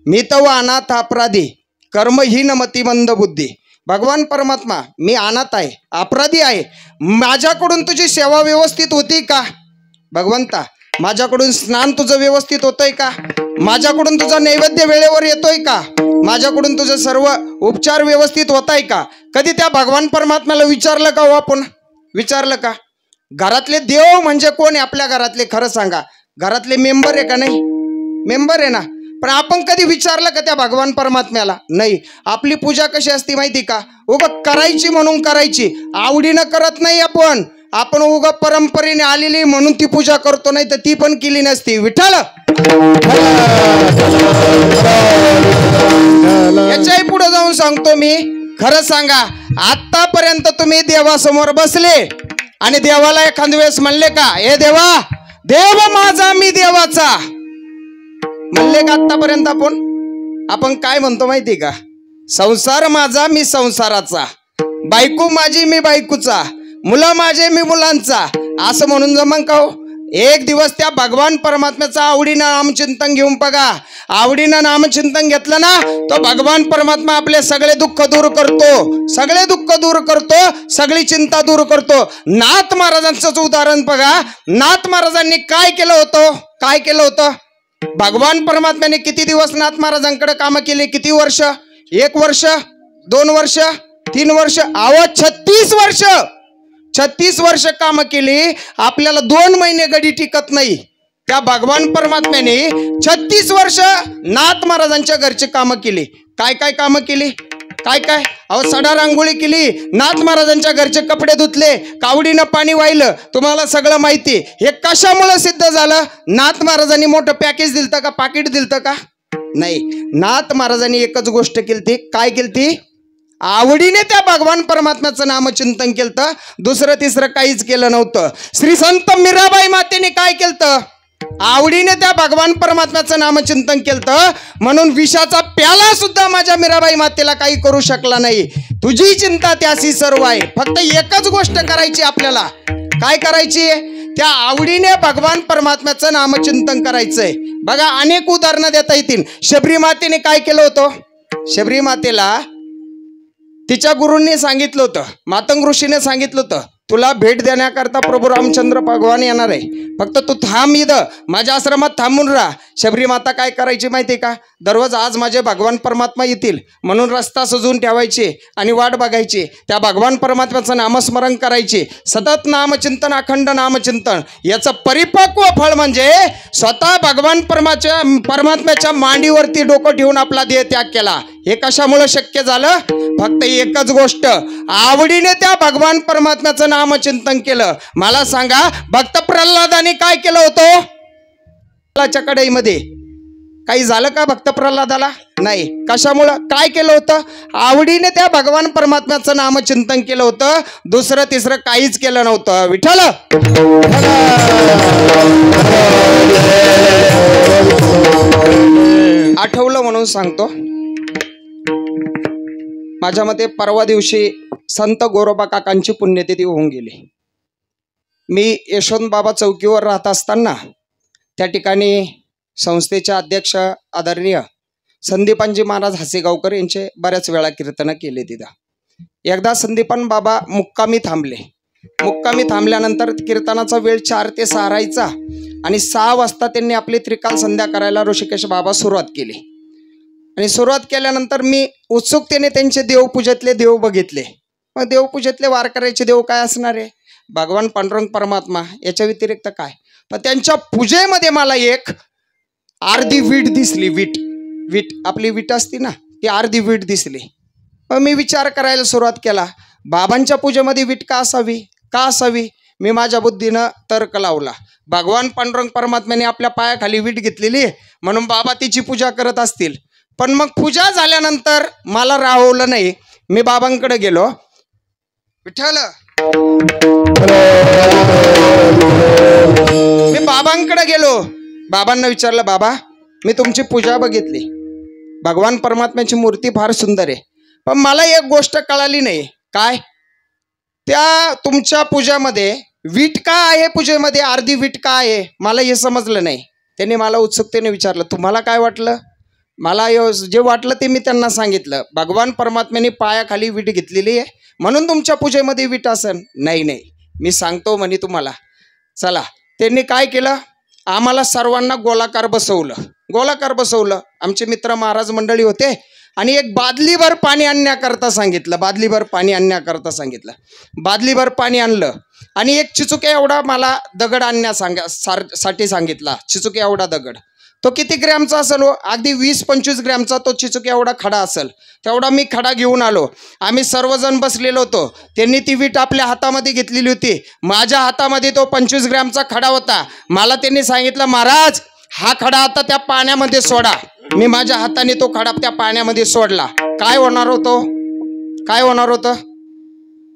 Speaker 1: मी तव अनाथ अपराधी, कर्महीन मतिमंद बुद्धी. भगवान परमात्मा मी अनाथ आहे, अपराधी आहे, माझ्याकडून तुझी सेवा व्यवस्थित होती का? भगवंता माझ्याकडून स्नान तुझं व्यवस्थित होतंय का? माझ्याकडून तुझा नैवेद्य वेळेवर येतोय का? माझ्याकडून तुझं सर्व उपचार व्यवस्थित होत आहे का? कधी त्या भगवान परमात्म्याला विचारलं का हो आपण? विचारलं का? घरातले देव म्हणजे कोण आहे आपल्या घरातले? खरं सांगा, घरातले मेंबर आहे का नाही? मेंबर आहे ना. पण आपण कधी विचारलं का त्या भगवान परमात्म्याला? नाही. आपली पूजा कशी असते माहिती का? उगा करायची म्हणून करायची, आवडीनं करत नाही आपण. आपण उगा परंपरेने आलेली म्हणून ती पूजा करतो, नाही तर ती पण केली नसती. विठ्ठल याच्याही पुढे जाऊन सांगतो मी, खरं सांगा, आतापर्यंत तुम्ही देवासमोर बसले आणि देवाला एखाद वेळेस म्हणले का, हे देवा, देव माझा मी देवाचा, म्हणले का आतापर्यंत? आपण काय म्हणतो माहिती का? संसार माझा मी संसाराचा, बायको माझी मी बायकोचा, मुलं माझे मी मुलांचा, असं म्हणून जमन का हो? एक दिवस त्या भगवान परमात्म्याचा आवडीनं नामचिंतन घेऊन बघा. आवडीनं नामचिंतन घेतलं ना, तो भगवान परमात्मा आपले सगळे दुःख दूर करतो, सगळे दुःख दूर करतो, सगळी चिंता दूर करतो. नाथ महाराजांचं उदाहरण बघा. नाथ महाराजांनी काय केलं होतं? काय केलं होतं? भगवान परमात्म्याने किती दिवस नाथ महाराजांकडे कामं केली? किती वर्ष? 1 वर्ष, 2 वर्ष, 3 वर्ष, 36 वर्ष. 36 वर्ष कामं केली. आपल्याला 2 महिने गडी टिकत नाही. त्या भगवान परमात्म्याने 36 वर्ष नाथ महाराजांच्या घरची कामं केली. काय काय कामं केली? काय काय? अहो, सडा रांगोळी केली, नाथ महाराजांच्या घरचे कपडे धुतले, कावडीनं पाणी वाहिलं, तुम्हाला सगळं माहिती. हे कशामुळे सिद्ध झालं? नाथ महाराजांनी मोठं पॅकेज दिलतं का? पाकिट दिलतं का? नाही. नाथ महाराजांनी एकच गोष्ट केली. काय केली? आवडीने त्या भगवान परमात्म्याचं नामचिंतन केलं. दुसरं तिसरं काहीच केलं नव्हतं. श्री संत मीराबाई मातेने काय केलं? आवडीने त्या भगवान परमात्म्याचं नामचिंतन केलं. म्हणून विषाचा प्याला सुद्धा माझ्या मीराबाई मातेला काही करू शकला नाही. तुझी चिंता त्याशी सर्व आहे. फक्त एकच गोष्ट करायची आपल्याला. काय करायची? त्या आवडीने भगवान परमात्म्याचं नामचिंतन करायचंय. बघा, अनेक उदाहरणं देता येतील. शबरी मातेने काय केलं होतं? शबरी मातेला तिच्या गुरूंनी सांगितलं होतं, मातंग ऋषीने सांगितलं होतं, तुला भेट देण्याकरता प्रभू रामचंद्र भगवान येणार आहे. फक्त तू थांब इथं माझ्या आश्रमात थांबून राहा. शबरी माता काय करायची माहिती का, दररोज आज माझे भगवान परमात्मा येतील म्हणून रस्ता सजवून ठेवायचे आणि वाट बघायची. त्या भगवान परमात्म्याचं नामस्मरण करायचे. सतत नामचिंतन, अखंड नामचिंतन याचं परिपक्व फळ म्हणजे स्वतः भगवान परमात्म्याच्या मांडीवरती डोकं ठेवून आपला देह त्याग केला. हे कशामुळे शक्य झालं? फक्त एकच गोष्ट, आवडीने त्या भगवान परमात्म्याचं नामचिंतन केलं. मला सांगा, भक्त प्रल्हादाने काय केलं होतं? कढईमध्ये काही झालं का भक्त प्रल्हादाला? नाही. कशामुळं? काय केलं होतं? आवडीने त्या भगवान परमात्म्याचं नामचिंतन केलं होतं. दुसरं तिसरं काहीच केलं नव्हतं. विठ्ठल आठवलं म्हणून सांगतो. माझ्या मते परवा दिवशी संत गोरोबा काकांची पुण्यतिथी होऊन गेली. मी यशवंत बाबा चौकीवर राहत असताना त्या ठिकाणी संस्थेचे अध्यक्ष आदरणीय संदीपानजी महाराज हासेगावकर यांचे बऱ्याच वेळा कीर्तनं केले. तिथं एकदा संदीपान बाबा मुक्कामी थांबले. मुक्कामी थांबल्यानंतर कीर्तनाचा वेळ 4 ते 6 राहायचा आणि 6 वाजता त्यांनी आपली त्रिकाल संध्या करायला ऋषिकेश बाबा सुरुवात केली. आणि सुरुवात केल्यानंतर मी उत्सुकतेने त्यांचे देवपूजेतले देव बघितले. मग देवपूजेतले वारकऱ्याचे देव काय असणार आहे? भगवान पांडुरंग परमात्मा, याच्या व्यतिरिक्त काय? तर त्यांच्या पूजेमध्ये मला एक अर्धी वीट दिसली. वीट आपली वीट असती ना, ती अर्धी वीट दिसली. मग मी विचार करायला सुरुवात केला, बाबांच्या पूजेमध्ये वीट का असावी? मी माझ्या बुद्धीनं तर्क लावला. भगवान पांडुरंग परमात्म्याने आपल्या पायाखाली वीट घेतलेली म्हणून बाबा तिची पूजा करत असतील. पण मग पूजा झाल्यानंतर मला राहवलं नाही. मी बाबांकडे गेलो. विठ्ठल, मी बाबांकडे गेलो. बाबांना विचारलं, बाबा मी तुमची पूजा बघितली, भगवान परमात्म्याची मूर्ती फार सुंदर आहे, पण मला एक गोष्ट कळाली नाही. काय? त्या तुमच्या पूजामध्ये वीट का आहे? पूजेमध्ये अर्धी वीट का आहे? मला हे समजलं नाही. त्यांनी मला उत्सुकतेने विचारलं, तुम्हाला काय वाटलं? मला जे वाटलं ते मी त्यांना सांगितलं. भगवान परमात्म्याने पायाखाली वीट घेतलेली आहे म्हणून तुमच्या पूजेमध्ये वीट असेल. नाही, मी सांगतो म्हणे तुम्हाला. चला, त्यांनी काय केलं, आम्हाला सर्वांना गोलाकार बसवलं. आमचे मित्र महाराज मंडळी होते आणि एक बादलीभर पाणी आणण्याकरता सांगितलं. बादलीभर पाणी आणलं आणि एक चिचुक्या एवढा मला दगड आणण्यासाठी सांगितला. चिचुक्या एवढा दगड, तो किती ग्रॅमचा असेल? अगदी 20-25 ग्रॅमचा तो चिचुक्या एवढा खडा असेल. तेवढा मी खडा घेऊन आलो. आम्ही सर्वजण बसलेलो होतो. त्यांनी ती वीट आपल्या हातामध्ये घेतलेली होती. माझ्या हातामध्ये तो 25 ग्रॅमचा खडा होता. मला त्यांनी सांगितलं, महाराज हा खडा आता त्या पाण्यामध्ये सोडा. मी माझ्या हाताने तो खडा त्या पाण्यामध्ये सोडला. काय होणार होतं?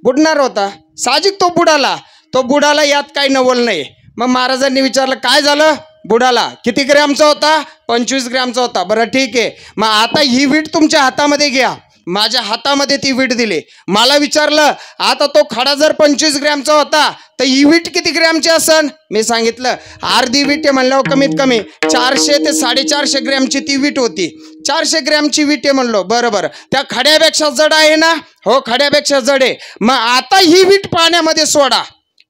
Speaker 1: बुडणार होता. साहजिक तो बुडाला यात काही नवल नाही. मग महाराजांनी विचारलं, काय झालं? बुडाला. किती ग्रॅमचा होता? 25 ग्रॅमचा होता. बरं ठीक आहे, मग आता ही वीट तुमच्या हातामध्ये घ्या. माझ्या हातामध्ये ती वीट दिली. मला विचारलं, आता तो खडा जर 25 ग्रॅमचा होता तर ही वीट किती ग्रॅमची असन? मी सांगितलं, अर्धी वीट आहे म्हणल्यावर कमीत कमी 400 ते 450 ग्रॅमची ती वीट होती. 400 ग्रॅमची वीट आहे म्हणलो. बरोबर, त्या खड्यापेक्षा जड आहे ना? हो, खड्यापेक्षा जड आहे. मग आता ही वीट पाण्यामध्ये सोडा.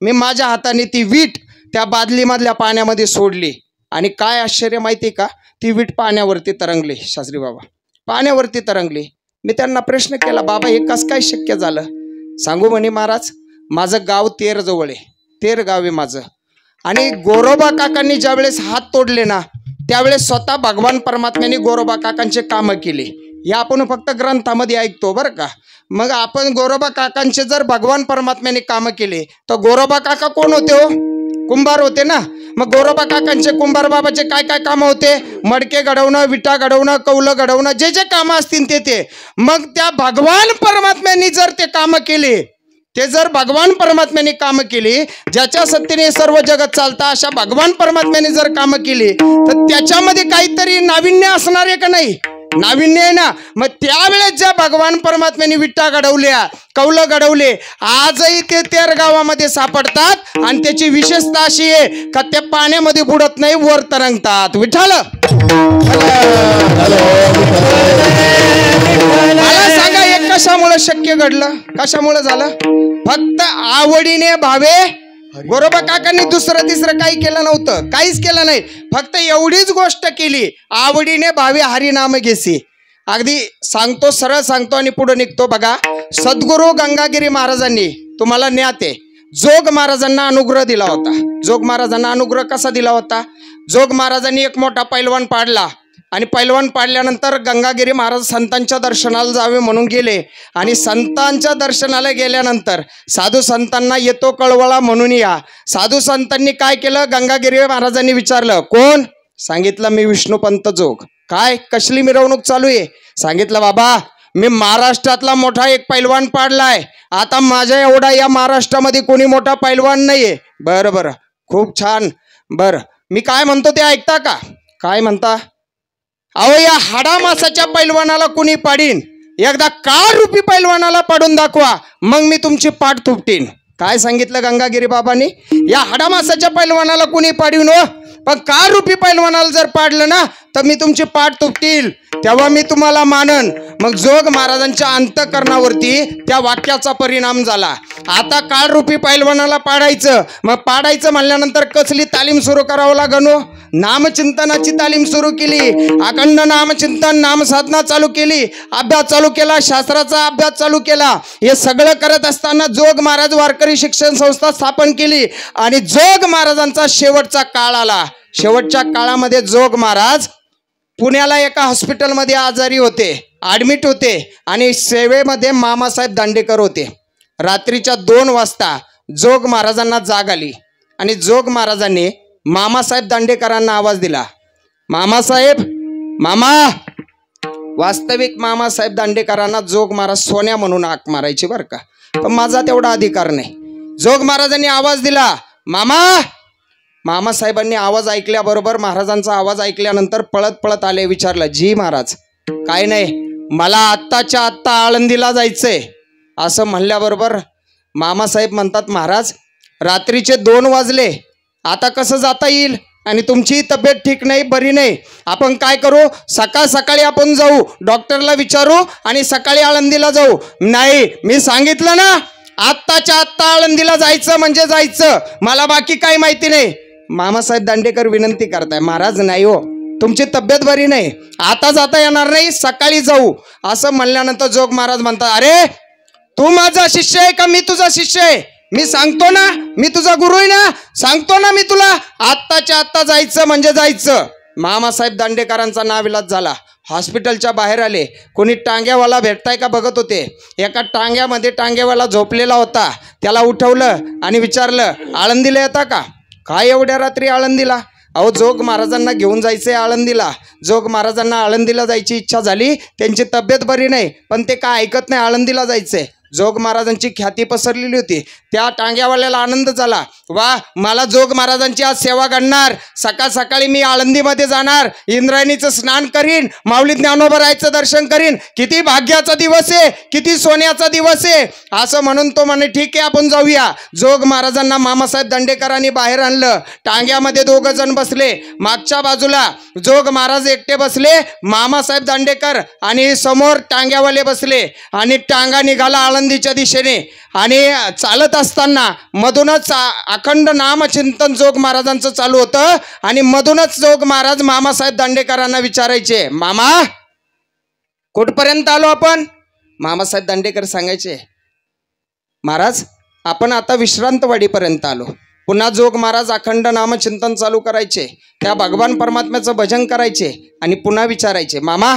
Speaker 1: मी माझ्या हाताने ती वीट त्या बादलीमधल्या पाण्यामध्ये सोडली आणि काय आश्चर्य माहिती का, ती वीट पाण्यावरती तरंगली. शास्त्री बाबा पाण्यावरती तरंगली. मी त्यांना प्रश्न केला, बाबा हे कसं काय शक्य झालं? सांगू म्हणे, महाराज माझं गाव तेर जवळ आहे. तेर गाव आहे माझं. आणि गोरोबा काकांनी ज्यावेळेस हात तोडले ना, त्यावेळेस स्वतः भगवान परमात्म्याने गोरोबा काकांचे कामं केले. हे आपण फक्त ग्रंथामध्ये ऐकतो बरं का. मग आपण गोरोबा काकांचे जर भगवान परमात्म्याने कामं केले तर गोरोबा काका कोण होते? हो, कुंभार होते ना. मग गोरोबा काकांचे, कुंभार बाबाचे काय काय कामं होते? मडके घडवणं, विटा घडवणं, कौलं घडवणं, जे जे कामं असतील ते. मग त्या भगवान परमात्म्यांनी जर ते कामं केले, भगवान परमात्म्याने कामं केली, ज्याच्या सत्तेने सर्व जगत चालतं, अशा भगवान परमात्म्याने जर कामं केली तर त्याच्यामध्ये काहीतरी नाविन्य असणार आहे का नाही? नाविन्य आहे ना. मग त्यावेळेस ज्या भगवान परमात्म्याने विटा घडवल्या, कौलं घडवले, आजही ते तेर गावामध्ये सापडतात. आणि त्याची विशेषता अशी आहे का ते पाण्यामध्ये बुडत नाही, वर तरंगतात. विठ्ठल, मला सांगा, हे कशामुळे शक्य घडलं? कशामुळे झालं? फक्त आवडीने भावे गोरोबा काकांनी दुसरं तिसरं काही केलं नव्हतं, काहीच केलं नाही. फक्त एवढीच गोष्ट केली, आवडीने भावे हरिनाम घेसी. अगदी सांगतो, सरळ सांगतो आणि पुढे निघतो. बघा, सद्गुरू गंगागिरी महाराजांनी, तुम्हाला ज्ञात आहे, जोग महाराजांना अनुग्रह दिला होता. जोग महाराजांना अनुग्रह कसा दिला होता? जोग महाराजांनी एक मोठा पैलवान पाडला आणि पैलवान पाडल्यानंतर गंगागिरी महाराज संतांच्या दर्शनाला जावे म्हणून गेले. आणि संतांच्या दर्शनाला गेल्यानंतर साधू संतांना येतो कळवळा म्हणून या. साधू संतांनी काय केलं? गंगागिरी महाराजांनी विचारलं, कोण? सांगितलं, मी विष्णुपंत जोग. काय, कसली मिरवणूक चालू आहे? सांगितलं, बाबा मी महाराष्ट्रातला मोठा एक पैलवान पाडलाय. आता माझ्या एवढा या महाराष्ट्रामध्ये कोणी मोठा पैलवान नाहीये. बरं बरं, खूप छान. बरं, मी काय म्हणतो ते ऐकता का? काय म्हणता? अहो, या हाडा मासाच्या पैलवानाला कुणी पाडीन, एकदा काळ रूपी पैलवानाला पाडून दाखवा, मग मी तुमची पाठ थुपटीन. काय सांगितलं गंगागिरी बाबांनी? या हाडा मासाच्या पैलवानाला कुणी पाडीन हो, पण काळ रूपी पैलवानाला जर पाडलं ना तर मी तुमची पाठ तुटतील, तेव्हा मी तुम्हाला मानन. मग जोग महाराजांच्या अंतःकरणावरती त्या वाक्याचा परिणाम झाला. आता काळ रूपी पैलवानाला पाडायचं, मग पाडायचं म्हणल्यानंतर कसली तालीम सुरू करावं लागन हो? नामचिंतनाची तालीम सुरू केली, अखंड नामचिंतन नामसाधना चालू केली, अभ्यास चालू केला, शास्त्राचा अभ्यास चालू केला. हे सगळं करत असताना जोग महाराज वारकरी शिक्षण संस्था स्थापन केली आणि जोग महाराजांचा शेवटचा काळ आला. शेवटच्या काळामध्ये जोग महाराज पुण्याला एका हॉस्पिटलमध्ये आजारी होते, ॲडमिट होते आणि सेवेमध्ये मामासाहेब दांडेकर होते. रात्रीच्या 2 वाजता जोग महाराजांना जाग आली आणि जोग महाराजांनी मामासाहेब दांडेकरांना आवाज दिला, मामासाहेब, मामा. वास्तविक मामासाहेब दांडेकरांना जोग महाराज सोन्या म्हणून हाक मारायची बरं का, पण माझा तेवढा अधिकार नाही. जोग महाराजांनी आवाज दिला, मामा. मामासाहेबांनी आवाज ऐकल्याबरोबर, महाराजांचा आवाज ऐकल्यानंतर पळत पळत आले. विचारलं, जी महाराज? काय नाही, मला आत्ताच्या आत्ता आळंदीला जायचंय. असं म्हणल्याबरोबर मामासाहेब म्हणतात, महाराज रात्रीचे 2 वाजले, आता कसं जाता येईल? आणि तुमची तब्येत ठीक नाही, बरी नाही. आपण काय करू, सकाळ सकाळी आपण जाऊ, डॉक्टरला विचारू आणि सकाळी आळंदीला जाऊ. नाही, मी सांगितलं ना, आत्ताच्या आत्ता आळंदीला जायचं म्हणजे जायचं, मला बाकी काही माहिती नाही. मामासाहेब दांडेकर विनंती करताय, महाराज नाही हो, तुमची तब्येत बरी नाही, आता जाता येणार नाही, सकाळी जाऊ. असं म्हणल्यानंतर जोग महाराज म्हणतात, अरे तू माझा शिष्य आहे का मी तुझा शिष्य आहे? मी सांगतो ना, मी तुझा गुरु आहे ना, सांगतो ना मी तुला, आत्ताच्या आत्ता जायचं म्हणजे जायचं. मामासाहेब दांडेकरांचा नाविलाज झाला. हॉस्पिटलच्या बाहेर आले. कोणी टांग्यावाला भेटताय का बघत होते. एका टांग्यामध्ये टांग्यावाला झोपलेला होता. त्याला उठवलं आणि विचारलं, आळंदीला येता का? काय एवढ्या रात्री आळंदीला? अहो, जोग महाराजांना घेऊन जायचंय आळंदीला. जोग महाराजांना आळंदीला जायची इच्छा झाली, त्यांची तब्येत बरी नाही, पण ते काय ऐकत नाही, आळंदीला जायचंय. जोग महाराजांची ख्याती पसरलेली होती. त्या टांग्यावाल्याला आनंद झाला, वा, मला जोग महाराजांची आज सेवा घडणार, सकाळ सकाळी मी आळंदीमध्ये जाणार, इंद्रायणीचं स्नान करीन, माऊली ज्ञानोबरायचं दर्शन करीन, किती भाग्याचा दिवस आहे, किती सोन्याचा दिवस आहे. असं म्हणून तो म्हणे, ठीक आहे आपण जाऊया. जोग महाराजांना मामासाहेब दांडेकरांनी बाहेर आणलं. टांग्यामध्ये 2 जण बसले. मागच्या बाजूला जोग महाराज एकटे बसले, मामासाहेब दांडेकर आणि समोर टांग्यावाले बसले. आणि टांगा निघाला आळंदीच्या दिशेने. आणि चालत असताना मधूनच अखंड नामचिंतन जोग महाराजांचं चालू होतं. आणि मधूनच जोग महाराज मामासाहेब दांडेकरांना विचारायचे, मामा कुठपर्यंत आलो आपण? मामासाहेब दांडेकर सांगायचे, महाराज आपण आता विश्रांतवाडीपर्यंत आलो. पुन्हा जोग महाराज अखंड नामचिंतन चालू करायचे, त्या भगवान परमात्म्याचं भजन करायचे आणि पुन्हा विचारायचे, मामा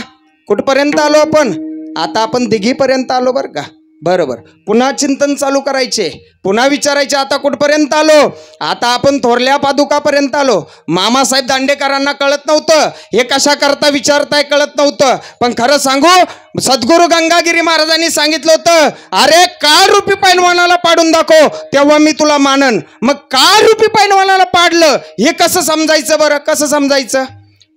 Speaker 1: कुठपर्यंत आलो आपण? आता आपण दिघीपर्यंत आलो बरं का. बरोबर. पुन्हा चिंतन चालू करायचे, पुन्हा विचारायचे, आता कुठपर्यंत आलो? आता आपण थोरल्या पादुकापर्यंत आलो. मामासाहेब दांडेकरांना कळत नव्हतं, हे कशा करता विचारताय कळत नव्हतं. पण खरं सांगू, सद्गुरू गंगागिरी महाराजांनी सांगितलं होतं, अरे काळ रूपी पैलवानाला पाडून दाखव, तेव्हा मी तुला मानन. मग काळ रूपी पैलवानाला पाडलं, हे कसं समजायचं बरं, कसं समजायचं?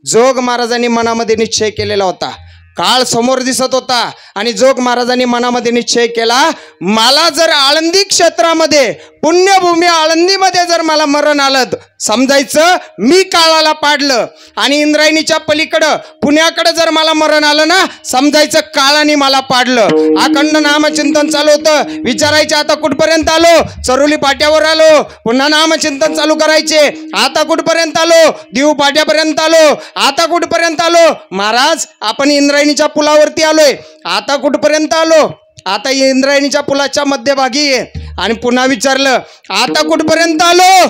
Speaker 1: जोग महाराजांनी मनामध्ये निश्चय केलेला होता. काळ समोर दिसत होता आणि जोग महाराजांनी मनामध्ये निश्चय केला, मला जर आळंदी क्षेत्रामध्ये, पुण्यभूमी आळंदीमध्ये जर मला मरण आलं, समजायचं मी काळाला पाडलं आणि इंद्रायणीच्या पलीकडं पुण्याकडे जर मला मरण आलं ना, समजायचं काळाने मला पाडलं. अखंड नामचिंतन चालू होतं. विचारायचे आता कुठपर्यंत आलो? चरोली पाट्यावर आलो. पुन्हा नामचिंतन चालू करायचे. आता कुठपर्यंत आलो? देऊ पाट्यापर्यंत आलो. आता कुठपर्यंत आलो? महाराज आपण इंद्रायणीच्या पुलावरती आलोय. आता कुठपर्यंत आलो? आता इंद्रायणीच्या पुलाच्या मध्यभागी आहे. आणि पुन्हा विचारलं आता कुठपर्यंत आलो?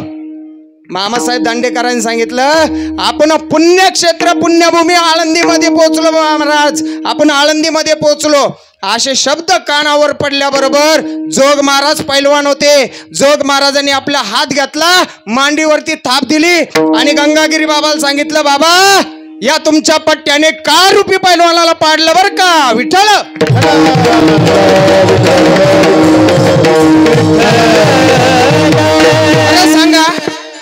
Speaker 1: मामासाहेब दांडेकरांनी सांगितलं आपण पुण्यक्षेत्र पुण्यभूमी आळंदीमध्ये पोहोचलो महाराज, आपण आळंदीमध्ये पोहोचलो. असे शब्द कानावर पडल्याबरोबर जोग महाराज पैलवान होते. जोग महाराजांनी आपला हात घातला, मांडीवरती थाप दिली आणि गंगागिरी बाबाला सांगितलं बाबा या तुमच्या पट्ट्याने काळ रूपी पैलवानाला पाडलं बर का विठ्ठल. सांगा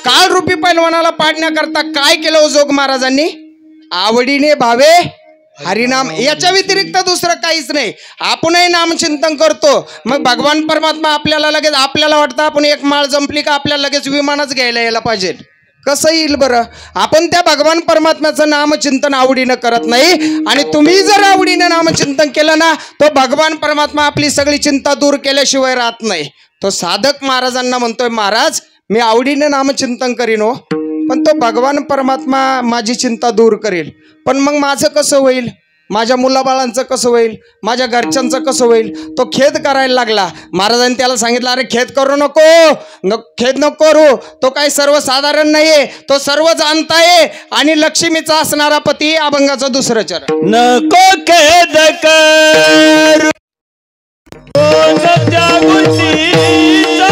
Speaker 1: काळ रूपी पैलवानाला पाडण्याकरता काय केलं जोग महाराजांनी? आवडीने भावे हरिनाम, याच्या व्यतिरिक्त दुसरं काहीच नाही. आपणही नामचिंतन करतो. मग भगवान परमात्मा आपल्याला लगेच, आपल्याला वाटतं आपण एक माळ जंपली का आपल्याला लगेच विमानच घ्यायला यायला पाहिजे. कसं येईल बरं? आपण त्या भगवान परमात्म्याचं नामचिंतन आवडीनं करत नाही. आणि तुम्ही जर आवडीनं नामचिंतन केलं ना, तो भगवान परमात्मा आपली सगळी चिंता दूर केल्याशिवाय राहत नाही. तो साधक महाराजांना म्हणतोय महाराज मी आवडीनं नामचिंतन करीन हो, पण तो भगवान परमात्मा माझी चिंता दूर करेल. पण मग माझं कसं होईल? माझ्या मुलाबाळांचं कसं होईल? माझ्या घरच्यांचं कसं होईल? तो खेद करायला लागला. महाराजांनी त्याला सांगितलं अरे खेद करू नको, खेद नको करू. तो काही सर्वसाधारण नाहीये, तो सर्व जाणताय आणि लक्ष्मीचा असणारा पती. अभंगाचं दुसरं चरण.
Speaker 2: नको खेद करू कोणत्या गोष्टीचा,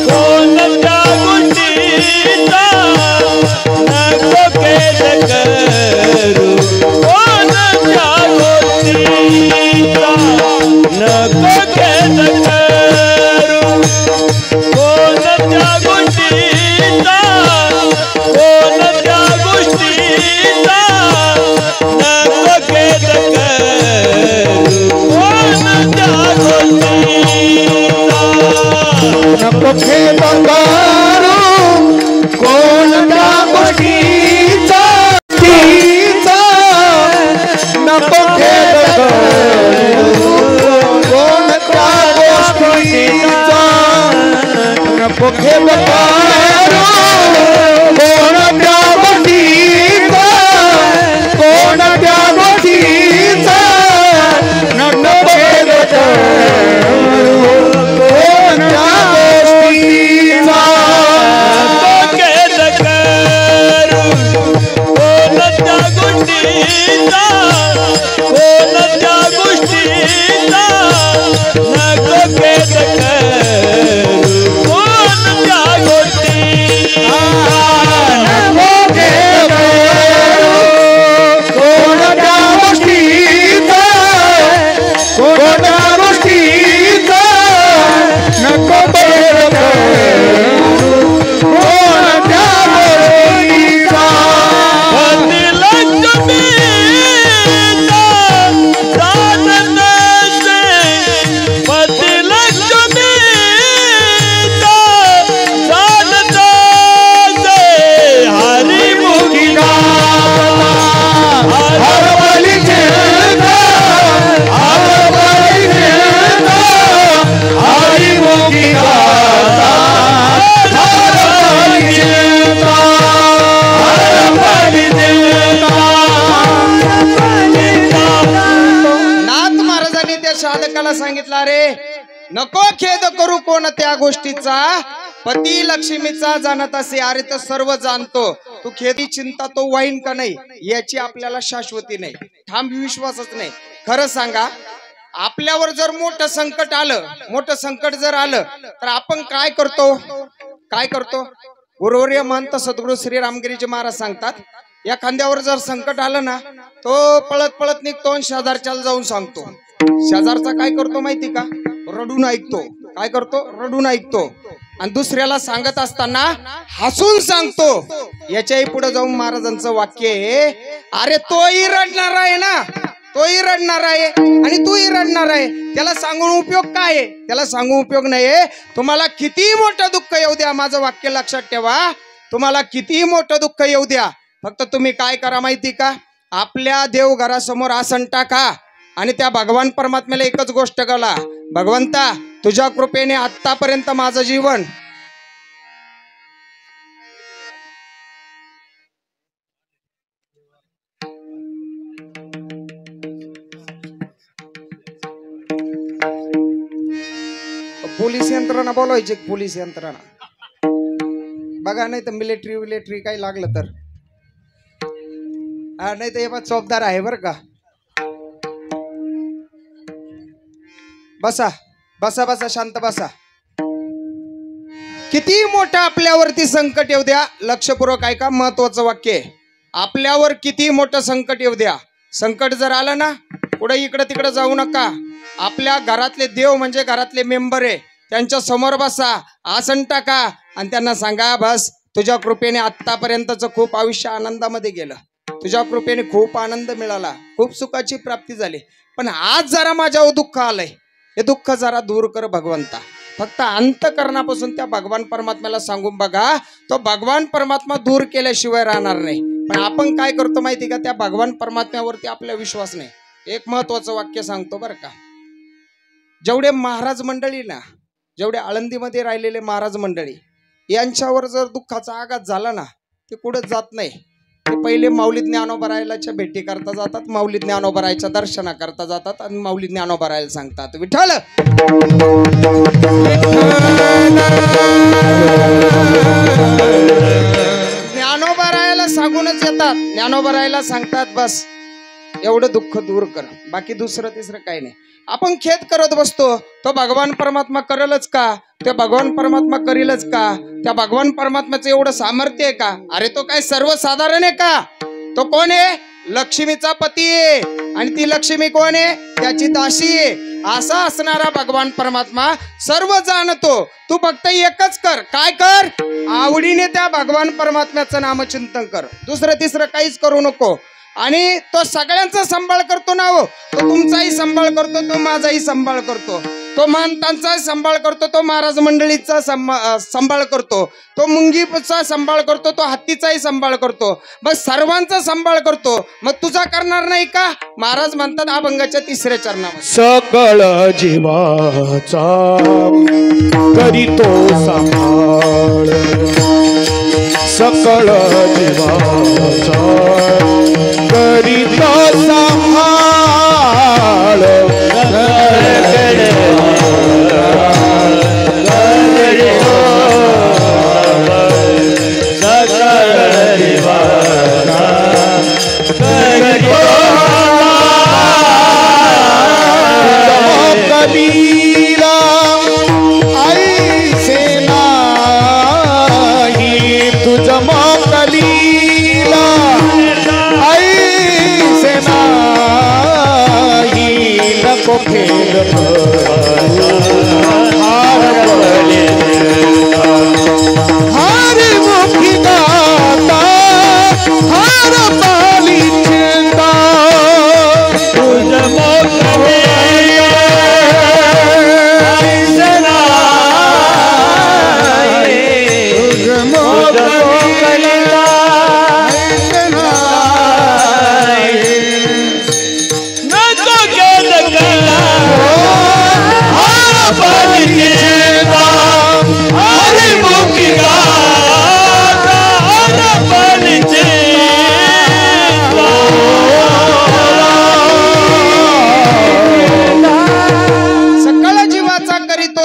Speaker 2: कोणत्या गोष्टीचा नको खेद करू, कोणत्या गोष्टीचा नको खेद करू, कोणत्या गोष्टीचा, कोणत्या गोष्टीचा नको खेद करू, कोणत्या गोष्टीचा नको खेद करू, कोणत्या गोष्टीचा, नको खेद करू, कोणत्या गोष्टीचा नको खेद करू, कोणत्या गोष्टीचा, कोणत्या गोष्टीचा नको खेद करू, कोणत्या गोष्टीचा खेद करू, कोणत्या गोष्टीचा, कोणत्या गोष्टीचा नको खेद करू, कोणत्या गोष्टीचा नको खेद करू, कोणत्या गोष्टीचा, कोणत्या गोष्टीचा नको खेद करू, कोणत्या गोष्टीचा पती लक्ष्मीचा साथ नसे, पती लक्ष्मीचा साथ नसे, हरिमुखी गाता, हर बली खेळता, हर बली खेळता, हरिमुखी गाता, हर बली खेळता, हर बली खेळता.
Speaker 1: नाथ महाराजांनी त्या साधकाला सांगितलं अरे नको खेद करू कोणत्या गोष्टीचा, पती लक्ष्मीचा जाणत असे. अरे तो सर्व जाणतो, तू खेदी चिंता तो वाईन का नाही याची आपल्याला शाश्वती नाही, ठाम विश्वासच नाही. खरं सांगा आपल्यावर जर मोठं संकट आलं, मोठं संकट जर आलं तर आपण काय करतो? काय करतो? गुरुवर्य महंत सद्गुरू श्री रामगिरीजी महाराज सांगतात या खांद्यावर जर संकट आलं ना, तो पळत पळत निघतो आणि शेजारच्याला जाऊन सांगतो. शेजारचा काय करतो माहिती का? रडून ऐकतो. काय करतो? रडून ऐकतो. आणि दुसऱ्याला सांगत असताना हसून सांगतो. याच्याही पुढे जाऊन महाराजांचं वाक्य आहे अरे तोही रडणार आहे ना, तोही रडणार आहे आणि तूही रडणार आहे. त्याला सांगून उपयोग काय आहे? त्याला सांगून उपयोग नाहीये. तुम्हाला किती मोठं दुःख येऊ द्या, माझं वाक्य लक्षात ठेवा, तुम्हाला कितीही मोठं दुःख येऊ द्या, फक्त तुम्ही काय करा माहिती का, आपल्या देवघरासमोर आसन टाका आणि त्या भगवान परमात्म्याला एकच गोष्ट कळा, भगवंता तुझ्या कृपेने आतापर्यंत माझं जीवन पोलीस यंत्रणा बोलवायची, पोलीस यंत्रणा बघा, नाही तर मिलिटरी काही लागलं तर नाही तर हे चौकदार आहे बरं का. बसा बसा बसा, शांत बसा. किती मोठं आपल्यावरती संकट येऊ द्या, लक्षपूर्वक ऐका, महत्वाचं वाक्य आहे. आपल्यावर किती मोठं संकट येऊ द्या, संकट जर आलं ना, पुढे इकडं तिकडं जाऊ नका. आपल्या घरातले देव म्हणजे घरातले मेंबर आहे, त्यांच्या समोर बसा, आसन टाका आणि त्यांना सांगा, बस तुझ्या कृपेने आत्तापर्यंतचं खूप आयुष्य आनंदामध्ये गेलं, तुझ्या कृपेने खूप आनंद मिळाला, खूप सुखाची प्राप्ती झाली, पण आज जरा माझ्यावर दुःख आलंय, हे दुःख जरा दूर कर भगवंता. फक्त अंतकरणापासून त्या भगवान परमात्म्याला सांगून बघा, तो भगवान परमात्मा दूर केल्याशिवाय राहणार नाही. पण आपण काय करतो माहिती का, त्या भगवान परमात्म्यावरती आपला विश्वास नाही. एक महत्वाचं वाक्य सांगतो बरं का, जेवढे महाराज मंडळी ना, जेवढे आळंदीमध्ये राहिलेले महाराज मंडळी, यांच्यावर जर दुःखाचा आघात झाला ना, ते कुठंच जात नाही. ते पहिले माऊली ज्ञानोबरायलाच्या भेटी करता जातात, माऊली ज्ञानोबरायच्या दर्शना करता जातात आणि माऊली ज्ञानोबरायला सांगतात, विठ्ठल ज्ञानोबरायला सांगूनच येतात, ज्ञानोबरायला सांगतात, बस एवढं दुःख दूर कर, बाकी दुसरं तिसरं काही नाही. आपण खेद करत बसतो, तो भगवान परमात्मा करेलच का, त्या भगवान परमात्मा करीलच का, त्या भगवान परमात्म्याचं एवढं सामर्थ्य आहे का. अरे तो काय सर्वसाधारण आहे का, तो कोण आहे, लक्ष्मीचा पती आहे, आणि ती लक्ष्मी कोण आहे, त्याची दासी आहे. असा असणारा भगवान परमात्मा सर्व जाणतो. तू फक्त एकच कर, काय कर, आवडीने त्या भगवान परमात्म्याचं नामचिंतन कर, दुसरं तिसरं काहीच करू नको. आणि तो सगळ्यांचा सांभाळ करतो ना हो, तो तुमचाही सांभाळ करतो, तो माझाही सांभाळ करतो, तो महंतांचाही सांभाळ करतो, तो महाराज मंडळीचा सांभाळ करतो, तो मुंगीचा सांभाळ करतो, तो हत्तीचाही सांभाळ करतो, बस सर्वांचा सांभाळ करतो. मग तुझा करणार नाही का. महाराज म्हणतात अभंगाच्या 3ऱ्या चरणामध्ये,
Speaker 2: सकळ जीवाचा करीतो सांभाळ, सकळ जीवाचा करीतो सांभाळ, कबीरा ऐसे नाही तुझ मोकलीला, ऐसे नाही नको खेळ हार मुखी गाता, हार पाली चिंता, तुझ मोकलीला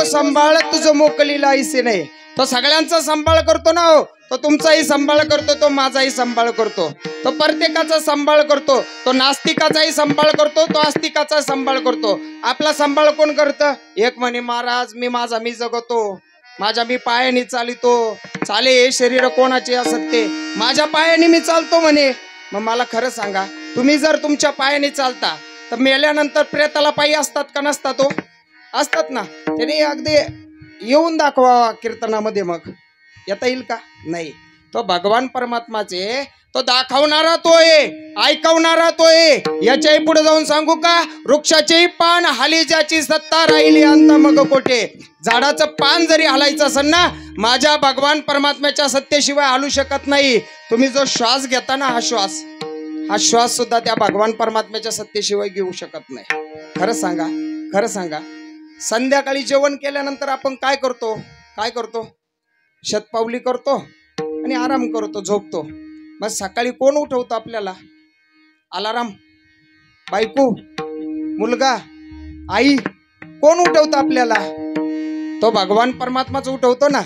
Speaker 1: सांभाळ, तुझं मोकलीला ऐसे नाही. तो सगळ्यांचा सांभाळ करतो ना हो, तो तुमचाही सांभाळ करतो, तो माझाही सांभाळ करतो, तो प्रत्येकाचा सांभाळ करतो, तो नास्तिकाचाही सांभाळ करतो, तो आस्तिकाचा सांभाळ करतो. आपला सांभाळ कोण करतं. एक म्हणे महाराज मी माझा मी जगतो, माझ्या मी पायाने चालितो, चाले हे शरीर कोणाचे असत ते, माझ्या पायाने मी चालतो म्हणे. मग मला खरं सांगा, तुम्ही जर तुमच्या पायाने चालता तर मेल्यानंतर प्रेताला पायी असतात का नसतात. तो असतात ना. त्याने अगदी येऊन दाखवा कीर्तनामध्ये, मग येता येईल का नाही. तो भगवान परमात्माचे तो दाखवणारा तो आहे, ऐकवणारा तो आहे। याच्याही पुढे जाऊन सांगू का, वृक्षाचेही पान हाली ज्याची सत्ता राहिली अंत मग कोठे। झाडाचं पान जरी हलायचं असेल ना, माझ्या भगवान परमात्म्याच्या सत्तेशिवाय हलू शकत नाही। तुम्ही जो श्वास घेता ना, हा श्वास सुद्धा त्या भगवान परमात्म्याच्या सत्तेशिवाय घेऊ शकत नाही। खरं सांगा, खरं सांगा, संध्याकाळी जेवण केल्यानंतर आपण काय करतो? शतपावली करतो आणि आराम करतो, झोपतो। मग सकाळी कोण उठवतो आपल्याला? अलाराम, बायको, मुलगा, आई, कोण उठवतो आपल्याला? तो भगवान परमात्माच उठवतो ना।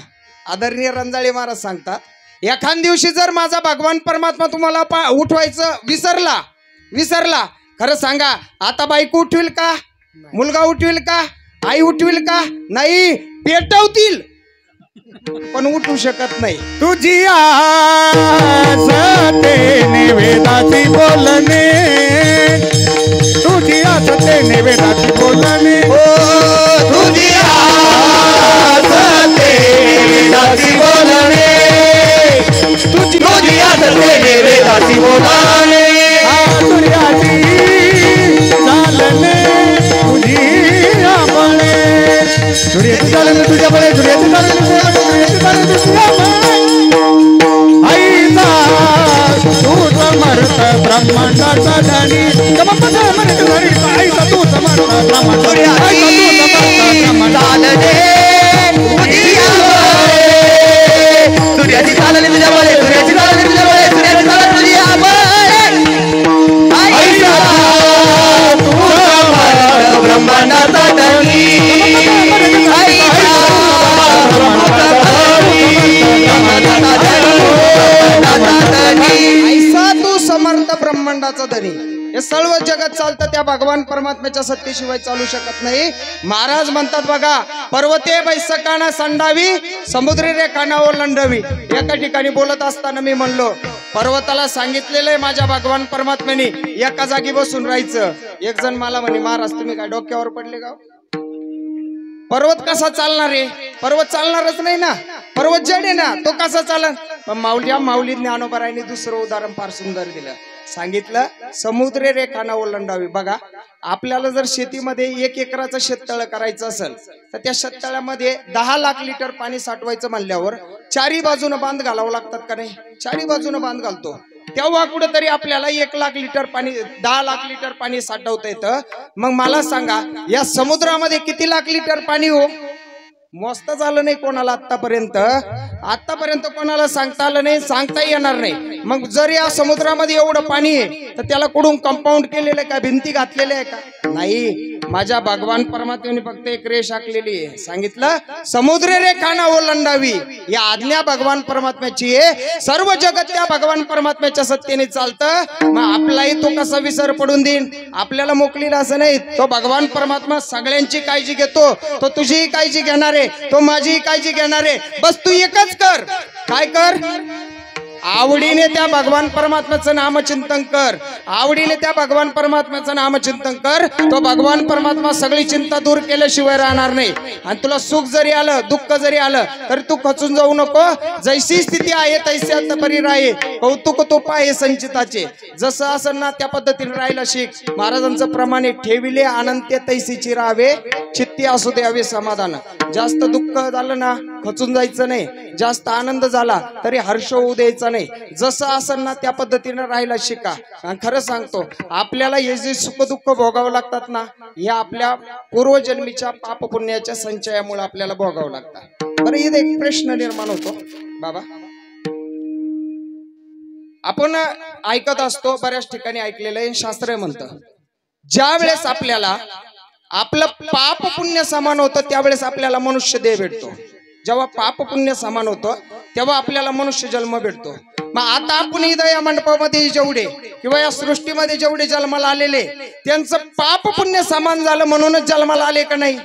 Speaker 1: आदरणीय रंजाळे महाराज सांगतात, एखाद दिवशी जर माझा भगवान परमात्मा तुम्हाला उठवायचं विसरला, खरं सांगा, आता बायको उठविल का? मुलगा उठविल का? आई उठविल का? नाही, पेटवतील पण उठू शकत नाही।
Speaker 2: तुझी आस तेने वेदाची बोलणे, तुझी आस तेने वेदाची बोलणे, तुझी आस तेने वेदाची बोलणे, तुझी आस तेने वेदाची बोलणे, तुझी चालणे तुझी आंबळे, तुझी चालणे तुझ्या बळे, तुझी चालणे तू समर्थ ब्रह्मांडाचा धनी, तू समर्थ सूर्याची चालणे तुझ्या बळे, सूर्याची चालणे तुझ्या बळे, सूर्याची चालणे तुझी तू समर्थ ब्रह्मांडाचा धनी,
Speaker 1: ऐसा तू समर्थ ब्रह्मांडाचा धनी। हे सर्व जगत चालतं त्या भगवान परमात्म्याच्या सत्तेशिवाय चालू शकत नाही। महाराज म्हणतात बघा, पर्वते बैसकाना संडावी, समुद्री रे काना ओलांडवी। एका ठिकाणी बोलत असताना मी म्हणलो, पर्वताला सांगितलेलं आहे माझ्या भगवान परमात्म्याने एका जागी बसून राहायचं। एक जण मला म्हणे, महाराज तुम्ही काय डोक्यावर पडले का? पर्वत कसा चालणार आहे? पर्वत चालणारच नाही ना, पर्वत जड आहे ना, तो कसा चालन? पण माऊली ज्ञानोबरायांनी दुसरं उदाहरण फार सुंदर दिलं, सांगितलं समुद्र रेखाना ओलांडावी। बघा, आपल्याला जर शेतीमध्ये 1 एकराचं शेततळ करायचं असेल तर त्या शेततळ्यामध्ये 10 लाख लिटर पाणी साठवायचं म्हणल्यावर चारी बाजूनं बांध घालावं लागतात का नाही? चारी बाजूनं बांध घालतो, तेव्हा कुठेतरी आपल्याला 1 लाख लिटर पाणी, 10 लाख लिटर पाणी साठवता येतं। मग मला सांगा, या समुद्रामध्ये किती लाख लिटर पाणी हो? मोजता झालं नाही कोणाला आतापर्यंत कोणाला सांगता आलं नाही, सांगता येणार नाही। मग जर या समुद्रामध्ये एवढं पाणी आहे तर त्याला कुठून कंपाऊंड केलेलं आहे का? भिंती घातलेल्या आहे का? नाही। माझ्या भगवान परमात्म्याने फक्त एक रेष आखलेली आहे, सांगितलं समुद्र रेखाना ओलांडावी। या आज्ञा भगवान परमात्म्याची आहे। सर्व जगत त्या भगवान परमात्म्याच्या सत्तेने चालतं। मग आपलाही तो कसा विसर पडून देईन? आपल्याला मोकलीला असं नाही, तो भगवान परमात्मा सगळ्यांची काळजी घेतो, तो तुझीही काळजी घेणार आहे, तो माझीही काळजी घेणार आहे। बस तू एकच कर, काय कर? आवडीने त्या भगवान परमात्म्याचं नामचिंतन कर, आवडीने त्या भगवान परमात्म्याचं नामचिंतन कर। तो भगवान परमात्मा सगळी चिंता दूर केल्याशिवाय राहणार नाही। आणि तुला सुख जरी आलं, दुःख जरी आलं तरी तू खचून जाऊ नको। जैसी स्थिती आहे तैसे आत्तापरी राहे, कौतुक तो पाहे संचिताचे। जसं असं ना त्या पद्धतीने राहायला शिक। महाराजांचं प्रमाणे ठेविले अनंत्य तैसीची राहावे, चित्ती असू द्यावे समाधान। जास्त दुःख झालं ना खचून जायचं नाही, जास्त आनंद झाला तरी हर्ष होऊ द्यायचा नाही। जसं असेल ना त्या पद्धतीने राहायला शिका। खरं सांगतो, आपल्याला हे जे सुख दुःख भोगावं लागतात ना, या आपल्या पूर्वजन्मीच्या पाप पुण्याच्या संचयामुळे आपल्याला भोगावं लागतात। बरं, इथे एक प्रश्न निर्माण होतो बाबा, आपण ऐकत असतो, बऱ्याच ठिकाणी ऐकलेलं आहे, शास्त्र म्हणतं ज्या वेळेस आपल्याला आपलं पाप पुण्य समान होतं त्यावेळेस आपल्याला मनुष्य देह भेटतो। जेव्हा पाप पुण्य समान होतं तेव्हा आपल्याला मनुष्य जन्म भेटतो। मग आता आपण इथं या मंडपामध्ये जेवढे किंवा या सृष्टीमध्ये जेवढे जन्माला आलेले त्यांचं पाप पुण्य समान झालं म्हणूनच जन्माला आले का नाही?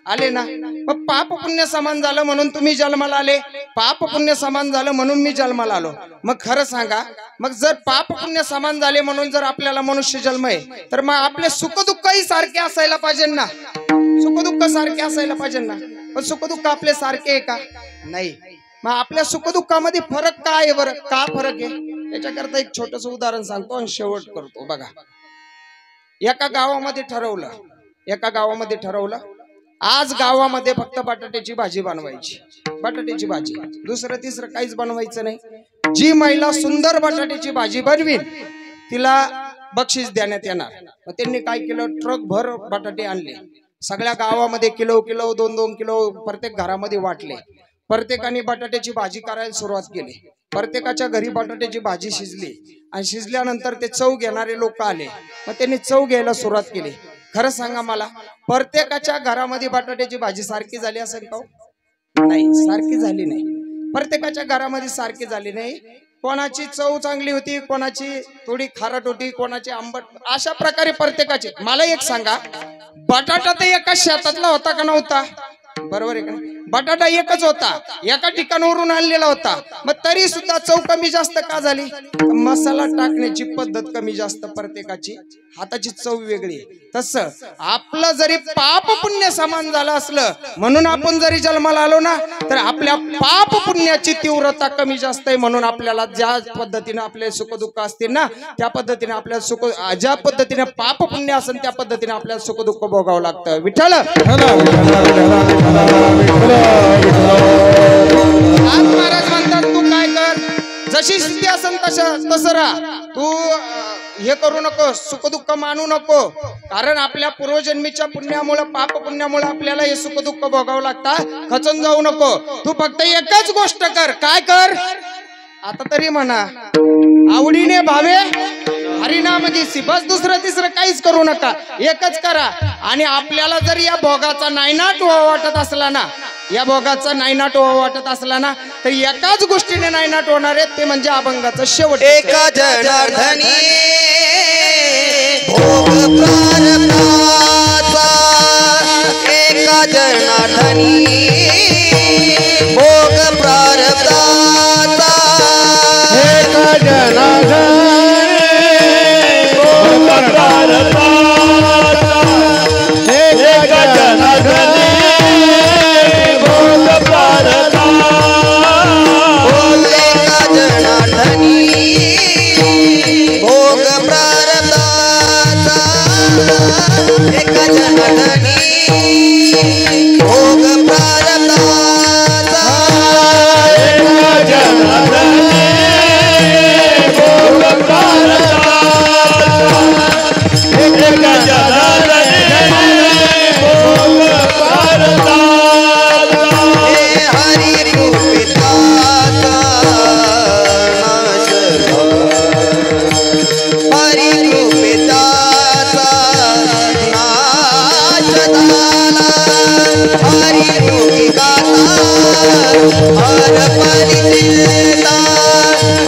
Speaker 1: आले ना। मग पाप पुण्य समान झालं म्हणून तुम्ही जन्माला आले, पाप पुण्य समान झालं म्हणून मी जन्माला आलो। मग खरं सांगा, मग जर पाप पुण्य समान झाले म्हणून जर आपल्याला मनुष्य जन्म आहे तर मग आपले सुख दुःखही सारखे असायला पाहिजे ना, सुख दुःख सारखे असायला पाहिजे ना। पण सुख दुःख आपले सारखे आहे का? नाही। मग आपल्या सुख दुःखामध्ये फरक काय आहे बरं? का फरक आहे? त्याच्याकरता एक छोटस उदाहरण सांगतो आणि शेवट करतो. बघा, एका गावामध्ये ठरवलं आज गावामध्ये फक्त बटाट्याची भाजी बनवायची. बटाट्याची भाजी, दुसरं तिसरं काहीच बनवायचं नाही. जी महिला सुंदर बटाट्याची भाजी बनवीन तिला बक्षीस देण्यात येणार. मग त्यांनी काय केलं, ट्रक भर बटाटे आणले. सगळ्या गावामध्ये किलो किलो 2-2 किलो प्रत्येक घरामध्ये वाटले. प्रत्येकाने बटाट्याची भाजी करायला सुरुवात केली. प्रत्येकाच्या घरी बटाट्याची भाजी शिजली आणि शिजल्यानंतर ते चव घेणारे लोक आले. मग त्यांनी चव घ्यायला सुरुवात केली. खरं सांगा मला, प्रत्येकाच्या घरामध्ये बटाट्याची भाजी सारखी झाली असेल का? नाही, सारखी झाली नाही. प्रत्येकाच्या घरामध्ये सारखी झाली नाही. कोणाची चव चांगली होती, कोणाची थोडी खारट होती, कोणाची आंबट, अशा प्रकारे प्रत्येकाची. मला एक सांगा, बटाटा तर एका शेतातला होता का नव्हता? बरोबर आहे का? बटाटा एकच होता, एका ठिकाणावरून आणलेला होता. मग तरी सुद्धा चव कमी जास्त का झाली? मसाला टाकण्याची पद्धत कमी जास्त, प्रत्येकाची हाताची चव वेगळी. तसं आपलं जरी पाप पुण्य समान झालं असलं, म्हणून आपण जरी जन्माला आलो ना, तर आपल्या पाप पुण्याची तीव्रता कमी जास्त आहे. म्हणून आपल्याला ज्या पद्धतीने आपले सुख दुःख असतील ना, त्या पद्धतीने आपल्याला ज्या पद्धतीने पाप पुण्य असेल त्या पद्धतीने आपल्याला सुख दुःख भोगावं लागतं. विठ्ठल आज महाराज म्हणतात, तू काय कर, जशी स्थिती असेल तसं राहा. तू हे करू नको, सुख दुःख मानू नको. कारण आपल्या पूर्वजन्मीच्या पुण्यामुळे, पाप पुण्यामुळे आपल्याला हे सुख दुःख भोगावं लागतं. खचून जाऊ नको. तू फक्त एकच गोष्ट कर. काय कर? आता तरी म्हणा, आवडीने भावे हरिनाम घेसी. बस दुसरं तिसरं काहीच करू नका, एकच करा. आणि आपल्याला जर या भोगाचा नायनाट वाटत असला ना, या भोगाचा नायनाट वाटत असला ना, तर एकाच गोष्टीने नायनाट होणार आहे, ते म्हणजे अभंगाचं शेवट.
Speaker 2: एका जनार्दनी भोग प्रारब्धाचा, एका जनार्दनी भोग प्रारब्धाचा, एका जनार्दनी भोग प्रारब्धाचा, एका जनार्दनी भोग प्रारब्धाचा, एका जनार्दनी भोग प्रारब्धाचा, एका जनार्दनी भोग प्रारब्धाचा, एका जनार्दनी भोग प्रारब्धाचा, एका जनार्दनी भोग प्रारब्धाचा. हे हरी कृपेचा नाश हरी कृपेचा नाश झाला, हरी कृपिकाचा हर परिचिता,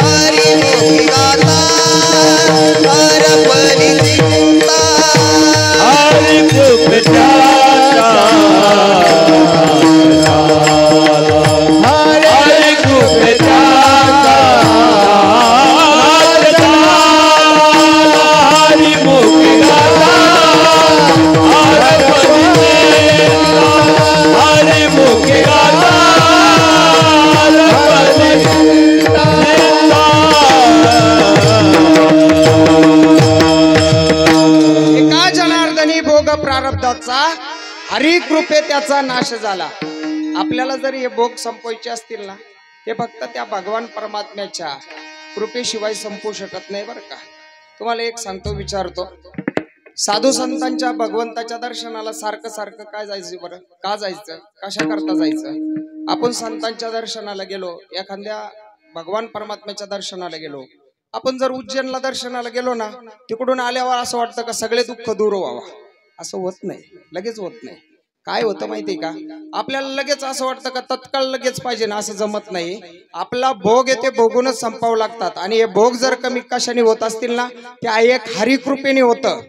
Speaker 2: हरी कृपिकाचा हर परिचिता, हरी कृपेचा हरी कृपेचा हरी मुक्तिदाता हर परिचिता, हरी मुक्तिदाता हर परिचिता.
Speaker 1: एका जनार्दनी भोग प्रारब्धाचा हरी कृपे त्याचा नाश झाला. आपल्याला जर हे भोग संपवायचे असतील ना, ते फक्त त्या भगवान परमात्म्याच्या कृपेशिवाय संपू शकत नाही बरं का. तुम्हाला एक सांगतो, विचारतो, साधू संतांच्या भगवंताच्या दर्शनाला सारखं सारखं काय जायचं बरं? का जायचं? कशा करता जायचं? आपण संतांच्या दर्शनाला गेलो, एखाद्या भगवान परमात्म्याच्या दर्शनाला गेलो, आपण जर उज्जैनला दर्शनाला गेलो ना, तिकडून आल्यावर असं वाटतं का सगळे दुःख दूर व्हावं. असं होत नाही, लगेच होत नाही. काय होतं माहितीये का, आपल्याला लगेच असं वाटतं का तत्काळ लगेच पाहिजे ना, असं जमत नाही. आपला भोग येते भोगूनच संपावं लागतात. आणि हे भोग जर कमी कशाने होत असतील ना, त्या एक हरिकृपेने होतं,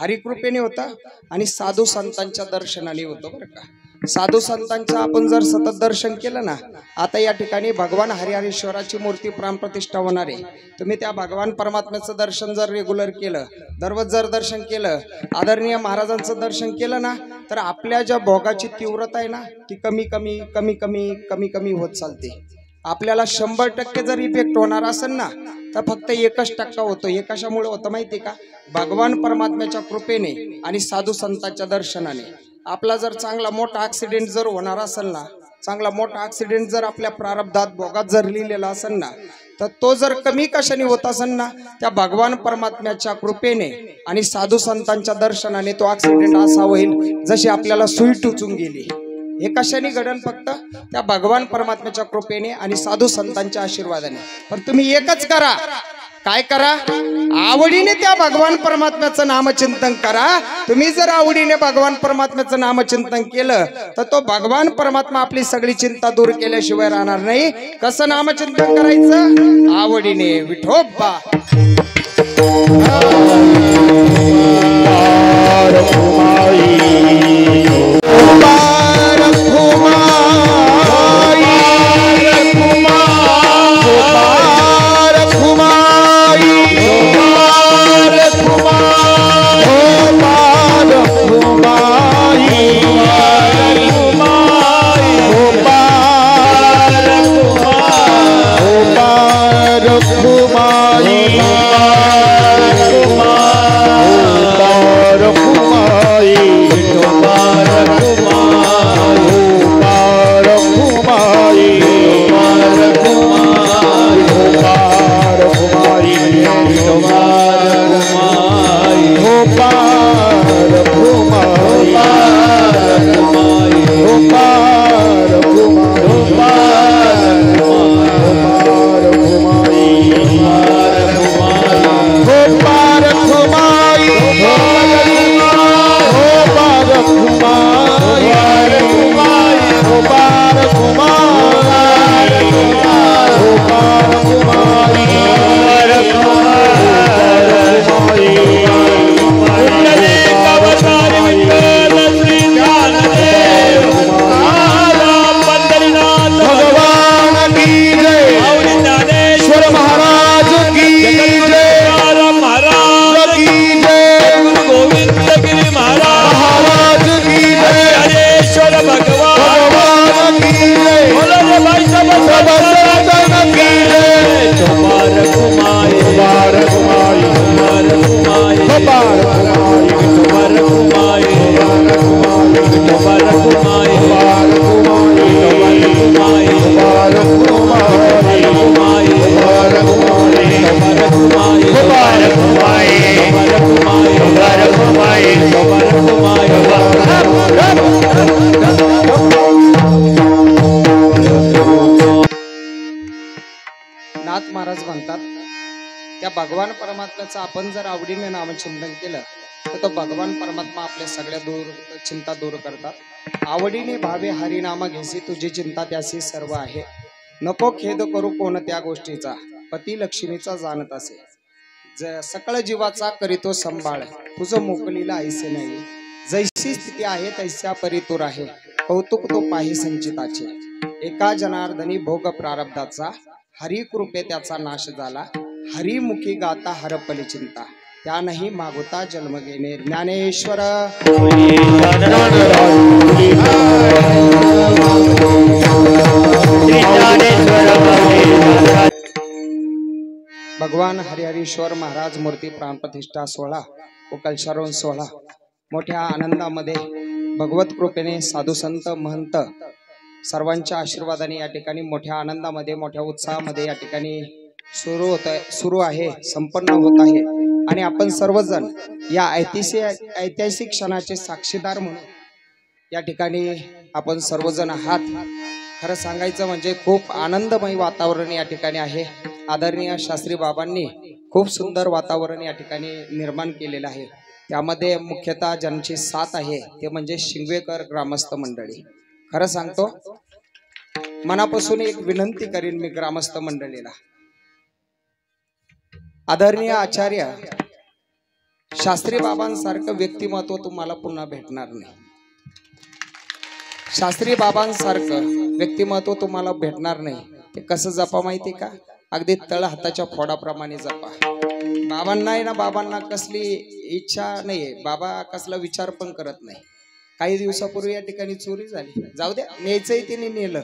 Speaker 1: हरिकृपेने होतं आणि साधू संतांच्या दर्शनाने होतं बरं का. साधू संतांचं आपण जर सतत दर्शन केलं ना, आता या ठिकाणी भगवान हरिहरेश्वराची मूर्ती प्राणप्रतिष्ठा होणार आहे. तुम्ही त्या भगवान परमात्म्याचं दर्शन जर रेग्युलर केलं, दररोज जर दर्शन केलं, आदरणीय महाराजांचं दर्शन केलं ना, तर आपल्या ज्या भोगाची तीव्रता आहे ना, ती कमी कमी कमी कमी कमी कमी होत चालते. आपल्याला 100% जर इफेक्ट होणार असेल ना तर फक्त 1% होतो. हे कशामुळे होतं माहिती का? भगवान परमात्म्याच्या कृपेने आणि साधू संतांच्या दर्शनाने. आपला जर चांगला मोठा ऍक्सिडेंट जर होणार असेल ना, चांगला मोठा ऍक्सिडेंट जर आपल्या प्रारब्धात भोगात जर लिहिलेला असेल ना, तर तो जर कमी कशाने होत असेल ना, त्या भगवान परमात्म्याच्या कृपेने आणि साधू संतांच्या दर्शनाने तो ऍक्सिडेंट असा होईल जशी आपल्याला सुई टुचून गेली. हे कशाने घडण? फक्त त्या भगवान परमात्म्याच्या कृपेने आणि साधू संतांच्या आशीर्वादाने. पण तुम्ही एकच करा, काय करा? आवडीने त्या भगवान परमात्म्याचं नामचिंतन करा. तुम्ही जर आवडीने भगवान परमात्म्याचं नामचिंतन केलं तर तो भगवान परमात्मा आपली सगळी चिंता दूर केल्याशिवाय राहणार नाही. कसं नामचिंतन करायचं? आवडीने. विठोबा नाथ महाराज म्हणतात, त्या भगवान परमात्म्याचं आपण जर आवडीने नामचिंतन केलं तर तो भगवान परमात्मा आपल्या सगळ्या चिंता दूर करतात. आवडीने भावे हरिनाम घेसी तुझी चिंता त्यासी सर्व आहे. नको खेद करू कोणत्या गोष्टीचा, पती लक्ष्मीचा जाणत असे. सकळ जीवाचा करीतो संभाळ, तुझं मोकलीला ऐसे नाही. जैसी स्थिती आहे तैस्या परी तू आहे, कौतुक तो पाही संचिताचे. एका जनार्दनी भोग प्रारब्धाचा, हरी कृपे त्याचा नाश झाला. हरिमुखी गाता हरपली चिंता, त्या नाही मागुता जन्म घेणे. ज्ञानेश्वर भगवान हरिहरीश्वर महाराज मूर्ती प्राण प्रतिष्ठा सोहळा व कलशारोहण सोहळा मोठ्या आनंदामध्ये भगवत कृपेने साधू संत महंत सर्वांच्या आशीर्वादाने या ठिकाणी मोठ्या आनंदामध्ये मोठ्या उत्साहामध्ये या ठिकाणी सुरू आहे, संपन्न होत आहे. आणि आपण सर्वजण या ऐतिहासिक क्षणाचे साक्षीदार म्हणून या ठिकाणी आपण सर्वजण आहात. खरं सांगायचं म्हणजे खूप आनंदमय वातावरण या ठिकाणी आहे. आदरणीय शास्त्री बाबांनी खूप सुंदर वातावरण या ठिकाणी निर्माण केलेलं आहे. त्यामध्ये मुख्यतः ज्यांची साथ आहे ते म्हणजे शिंगवेकर ग्रामस्थ मंडळी. खरं सांगतो, मनापासून एक विनंती करीन मी ग्रामस्थ मंडळीला. आदरणीय आचार्य शास्त्री बाबांसारखं व्यक्तिमत्व तुम्हाला पुन्हा भेटणार नाही. शास्त्री बाबांसारखं व्यक्तिमत्व तुम्हाला भेटणार नाही. ते कसं जपा माहिती का? अगदी तळ हाताच्या फोडाप्रमाणे जपा. बाबांना आहे ना, बाबांना कसली इच्छा नाहीये, बाबा कसला विचार पण करत नाही. काही दिवसापूर्वी या ठिकाणी चोरी झाली, जाऊ द्या, न्यायचंही तिने नेलं.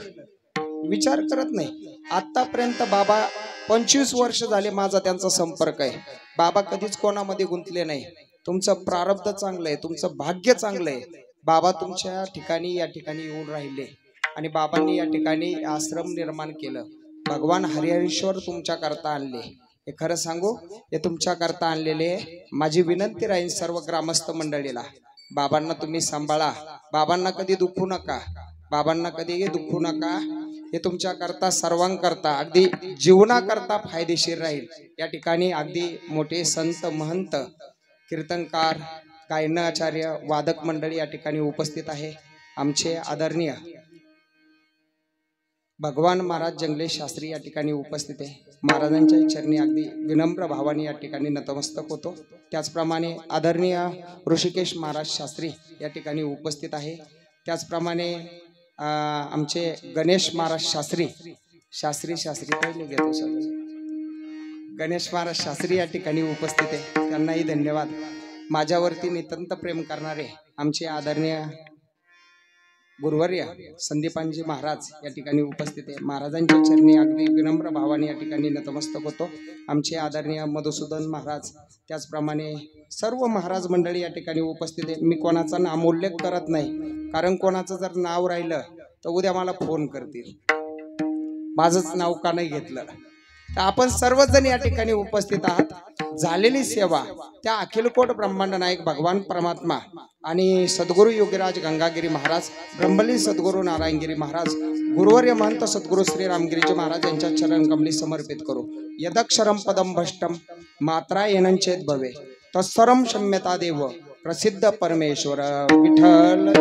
Speaker 1: विचार करत नाही. आतापर्यंत बाबा 25 वर्ष झाले माझा त्यांचा संपर्क आहे. बाबा कधीच कोणामध्ये गुंतले नाही. तुमचं प्रारब्ध चांगलं आहे, तुमचं भाग्य चांगलं आहे. बाबा तुमच्या ठिकाणी या ठिकाणी येऊन राहिले आणि बाबांनी या ठिकाणी आश्रम निर्माण केलं. भगवान हरिहरेश्वर तुमच्या करता आणले. हे खरं सांगू, हे तुमच्या करता आणलेले. माझी विनंती राहील सर्व ग्रामस्थ मंडळीला, बाबांना तुम्ही सांभाळा. बाबांना कधी दुखू नका, बाबांना कधी दुखू नका. हे तुमच्या करता सर्वांकरता अगदी जीवनाकरता फायदेशीर राहील. या ठिकाणी अगदी मोठे संत महंत कीर्तनकार गायनाचार्य वादक मंडळी या ठिकाणी उपस्थित आहे. आमचे आदरणीय भगवान महाराज जंगले शास्त्री या ठिकाणी उपस्थित आहे. महाराजांच्या चरणी अगदी विनम्र भावाने या ठिकाणी नतमस्तक होतो. त्याचप्रमाणे आदरणीय ऋषिकेश महाराज शास्त्री या ठिकाणी उपस्थित आहे. त्याचप्रमाणे आमचे गणेश महाराज शास्त्री पहिले घेतो सर. गणेश महाराज शास्त्री या ठिकाणी उपस्थित आहे. त्यांनाही धन्यवाद. माझ्यावरती नितांत प्रेम करणारे आमचे आदरणीय गुरुवर्य संदीपानजी महाराज या ठिकाणी उपस्थित आहे. महाराजांच्या चरणी अगदी विनम्र भावाने या ठिकाणी नतमस्तक होतो. आमचे आदरणीय मधुसूदन महाराज, त्याचप्रमाणे सर्व महाराज मंडळी या ठिकाणी उपस्थित आहे. मी कोणाचा नामोल्लेख करत नाही, कारण कोणाचं जर नाव राहिलं तर उद्या मला फोन करतील, माझंच नाव का नाही घेतलं. तर आपण सर्वजण या ठिकाणी उपस्थित आहात. झालेली सेवा त्या अखिलकोट ब्रह्मांड नायक भगवान परमात्मा आणि सद्गुरु योगीराज गंगागिरी महाराज, ब्रह्मली सद्गुरु नारायणगिरी महाराज, गुरुवर्य महंत सद्गुरु श्री रामगिरीजी महाराज यांच्या चरण कमली समर्पित करू. यदक्षरम पदम भष्टम मात्रा येनंचेत भवे तत्सरम क्षम्यता देव प्रसिद्ध परमेश्वर विठ्ठल.